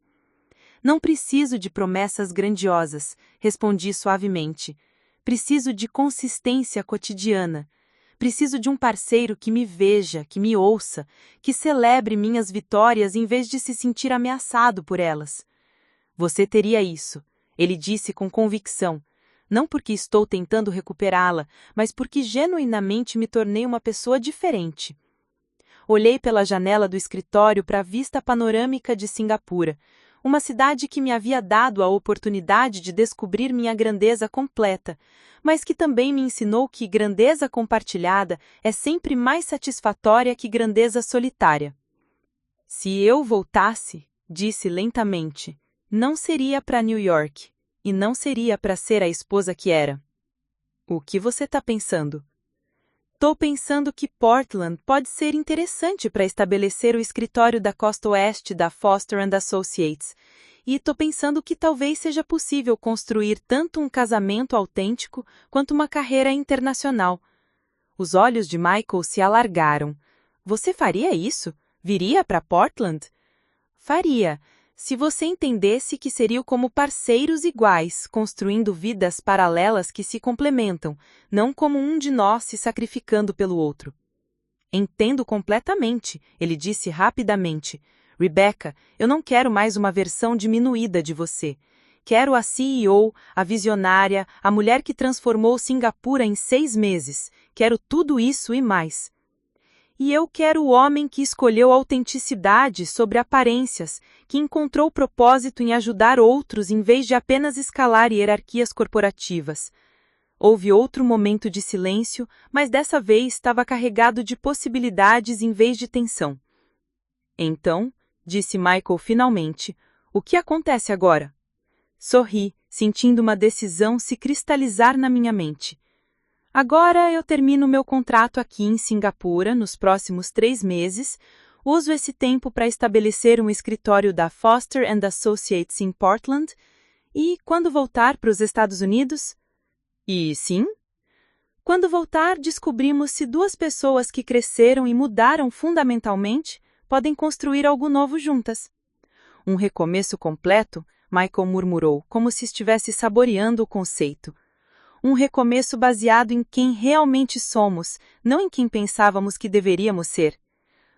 S2: Não preciso de promessas grandiosas, respondi suavemente. Preciso de consistência cotidiana. Preciso de um parceiro que me veja, que me ouça, que celebre minhas vitórias em vez de se sentir ameaçado por elas. Você teria isso, ele disse com convicção, não porque estou tentando recuperá-la, mas porque genuinamente me tornei uma pessoa diferente. Olhei pela janela do escritório para a vista panorâmica de Singapura, uma cidade que me havia dado a oportunidade de descobrir minha grandeza completa, mas que também me ensinou que grandeza compartilhada é sempre mais satisfatória que grandeza solitária. Se eu voltasse, disse lentamente, não seria para New York, e não seria para ser a esposa que era. O que você está pensando? Tô pensando que Portland pode ser interessante para estabelecer o escritório da costa oeste da Foster & Associates, e tô pensando que talvez seja possível construir tanto um casamento autêntico quanto uma carreira internacional. Os olhos de Michael se alargaram. Você faria isso? Viria para Portland? Faria, se você entendesse que seriam como parceiros iguais, construindo vidas paralelas que se complementam, não como um de nós se sacrificando pelo outro. Entendo completamente, ele disse rapidamente. Rebecca, eu não quero mais uma versão diminuída de você. Quero a CEO, a visionária, a mulher que transformou Singapura em 6 meses. Quero tudo isso e mais. E eu quero o homem que escolheu autenticidade sobre aparências, que encontrou propósito em ajudar outros em vez de apenas escalar hierarquias corporativas. Houve outro momento de silêncio, mas dessa vez estava carregado de possibilidades em vez de tensão. Então, disse Michael finalmente, o que acontece agora? Sorri, sentindo uma decisão se cristalizar na minha mente. Agora eu termino meu contrato aqui em Singapura nos próximos 3 meses, uso esse tempo para estabelecer um escritório da Foster & Associates em Portland
S1: E quando voltar para os Estados Unidos? E sim? Quando voltar, descobrimos se duas pessoas que cresceram e mudaram fundamentalmente podem construir algo novo juntas. Um recomeço completo, Michael murmurou, como se estivesse saboreando o conceito. Um recomeço baseado em quem realmente somos, não em quem pensávamos que deveríamos ser.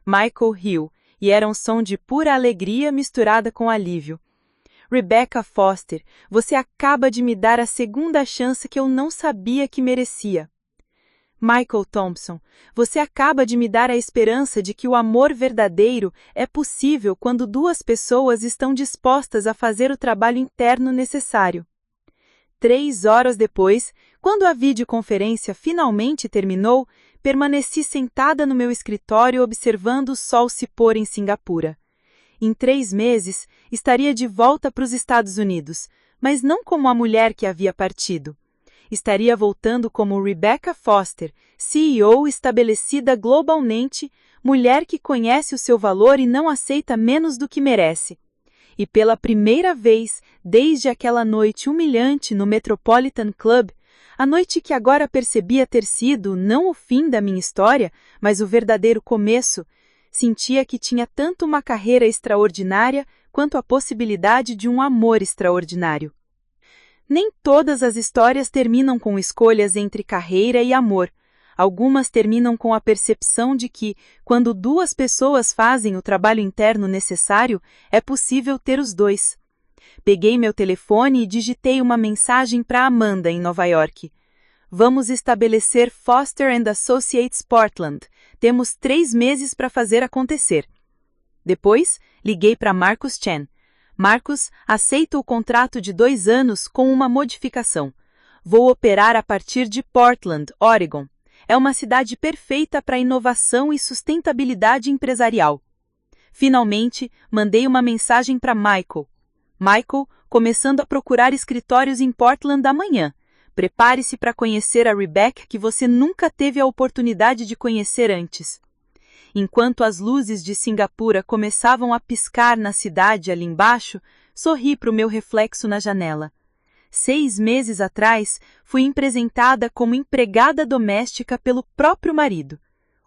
S1: Michael riu, e era um som de pura alegria misturada com alívio. Rebecca Foster, você acaba de me dar a segunda chance que eu não sabia que merecia. Michael Thompson, você acaba de me dar a esperança de que o amor verdadeiro é possível quando duas pessoas estão dispostas a fazer o trabalho interno necessário. 3 horas depois, quando a videoconferência finalmente terminou, permaneci sentada no meu escritório observando o sol se pôr em Singapura. Em 3 meses, estaria de volta para os Estados Unidos, mas não como a mulher que havia partido. Estaria voltando como Rebecca Foster, CEO estabelecida globalmente, mulher que conhece o seu valor e não aceita menos do que merece. E pela primeira vez, desde aquela noite humilhante no Metropolitan Club, a noite que agora percebia ter sido não o fim da minha história, mas o verdadeiro começo, sentia que tinha tanto uma carreira extraordinária quanto a possibilidade de um amor extraordinário. Nem todas as histórias terminam com escolhas entre carreira e amor. Algumas terminam com a percepção de que, quando duas pessoas fazem o trabalho interno necessário, é possível ter os dois. Peguei meu telefone e digitei uma mensagem para Amanda, em Nova York. Vamos estabelecer Foster & Associates Portland. Temos 3 meses para fazer acontecer. Depois, liguei para Marcus Chen. Marcus, aceito o contrato de 2 anos com uma modificação. Vou operar a partir de Portland, Oregon. É uma cidade perfeita para inovação e sustentabilidade empresarial. Finalmente, mandei uma mensagem para Michael. Michael, começando a procurar escritórios em Portland amanhã. Prepare-se para conhecer a Rebecca que você nunca teve a oportunidade de conhecer antes. Enquanto as luzes de Singapura começavam a piscar na cidade ali embaixo, sorri para o meu reflexo na janela. 6 meses atrás, fui apresentada como empregada doméstica pelo próprio marido.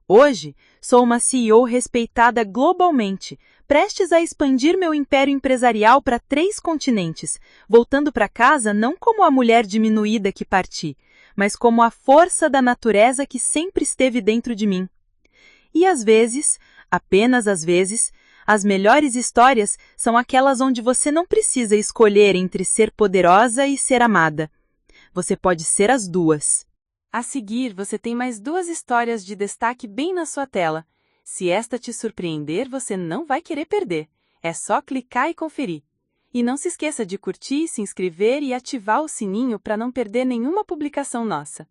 S1: Hoje, sou uma CEO respeitada globalmente, prestes a expandir meu império empresarial para 3 continentes, voltando para casa não como a mulher diminuída que parti, mas como a força da natureza que sempre esteve dentro de mim. E às vezes, apenas às vezes, as melhores histórias são aquelas onde você não precisa escolher entre ser poderosa e ser amada. Você pode ser as duas. A seguir, você tem mais 2 histórias de destaque bem na sua tela. Se esta te surpreender, você não vai querer perder. É só clicar e conferir. E não se esqueça de curtir, se inscrever e ativar o sininho para não perder nenhuma publicação nossa.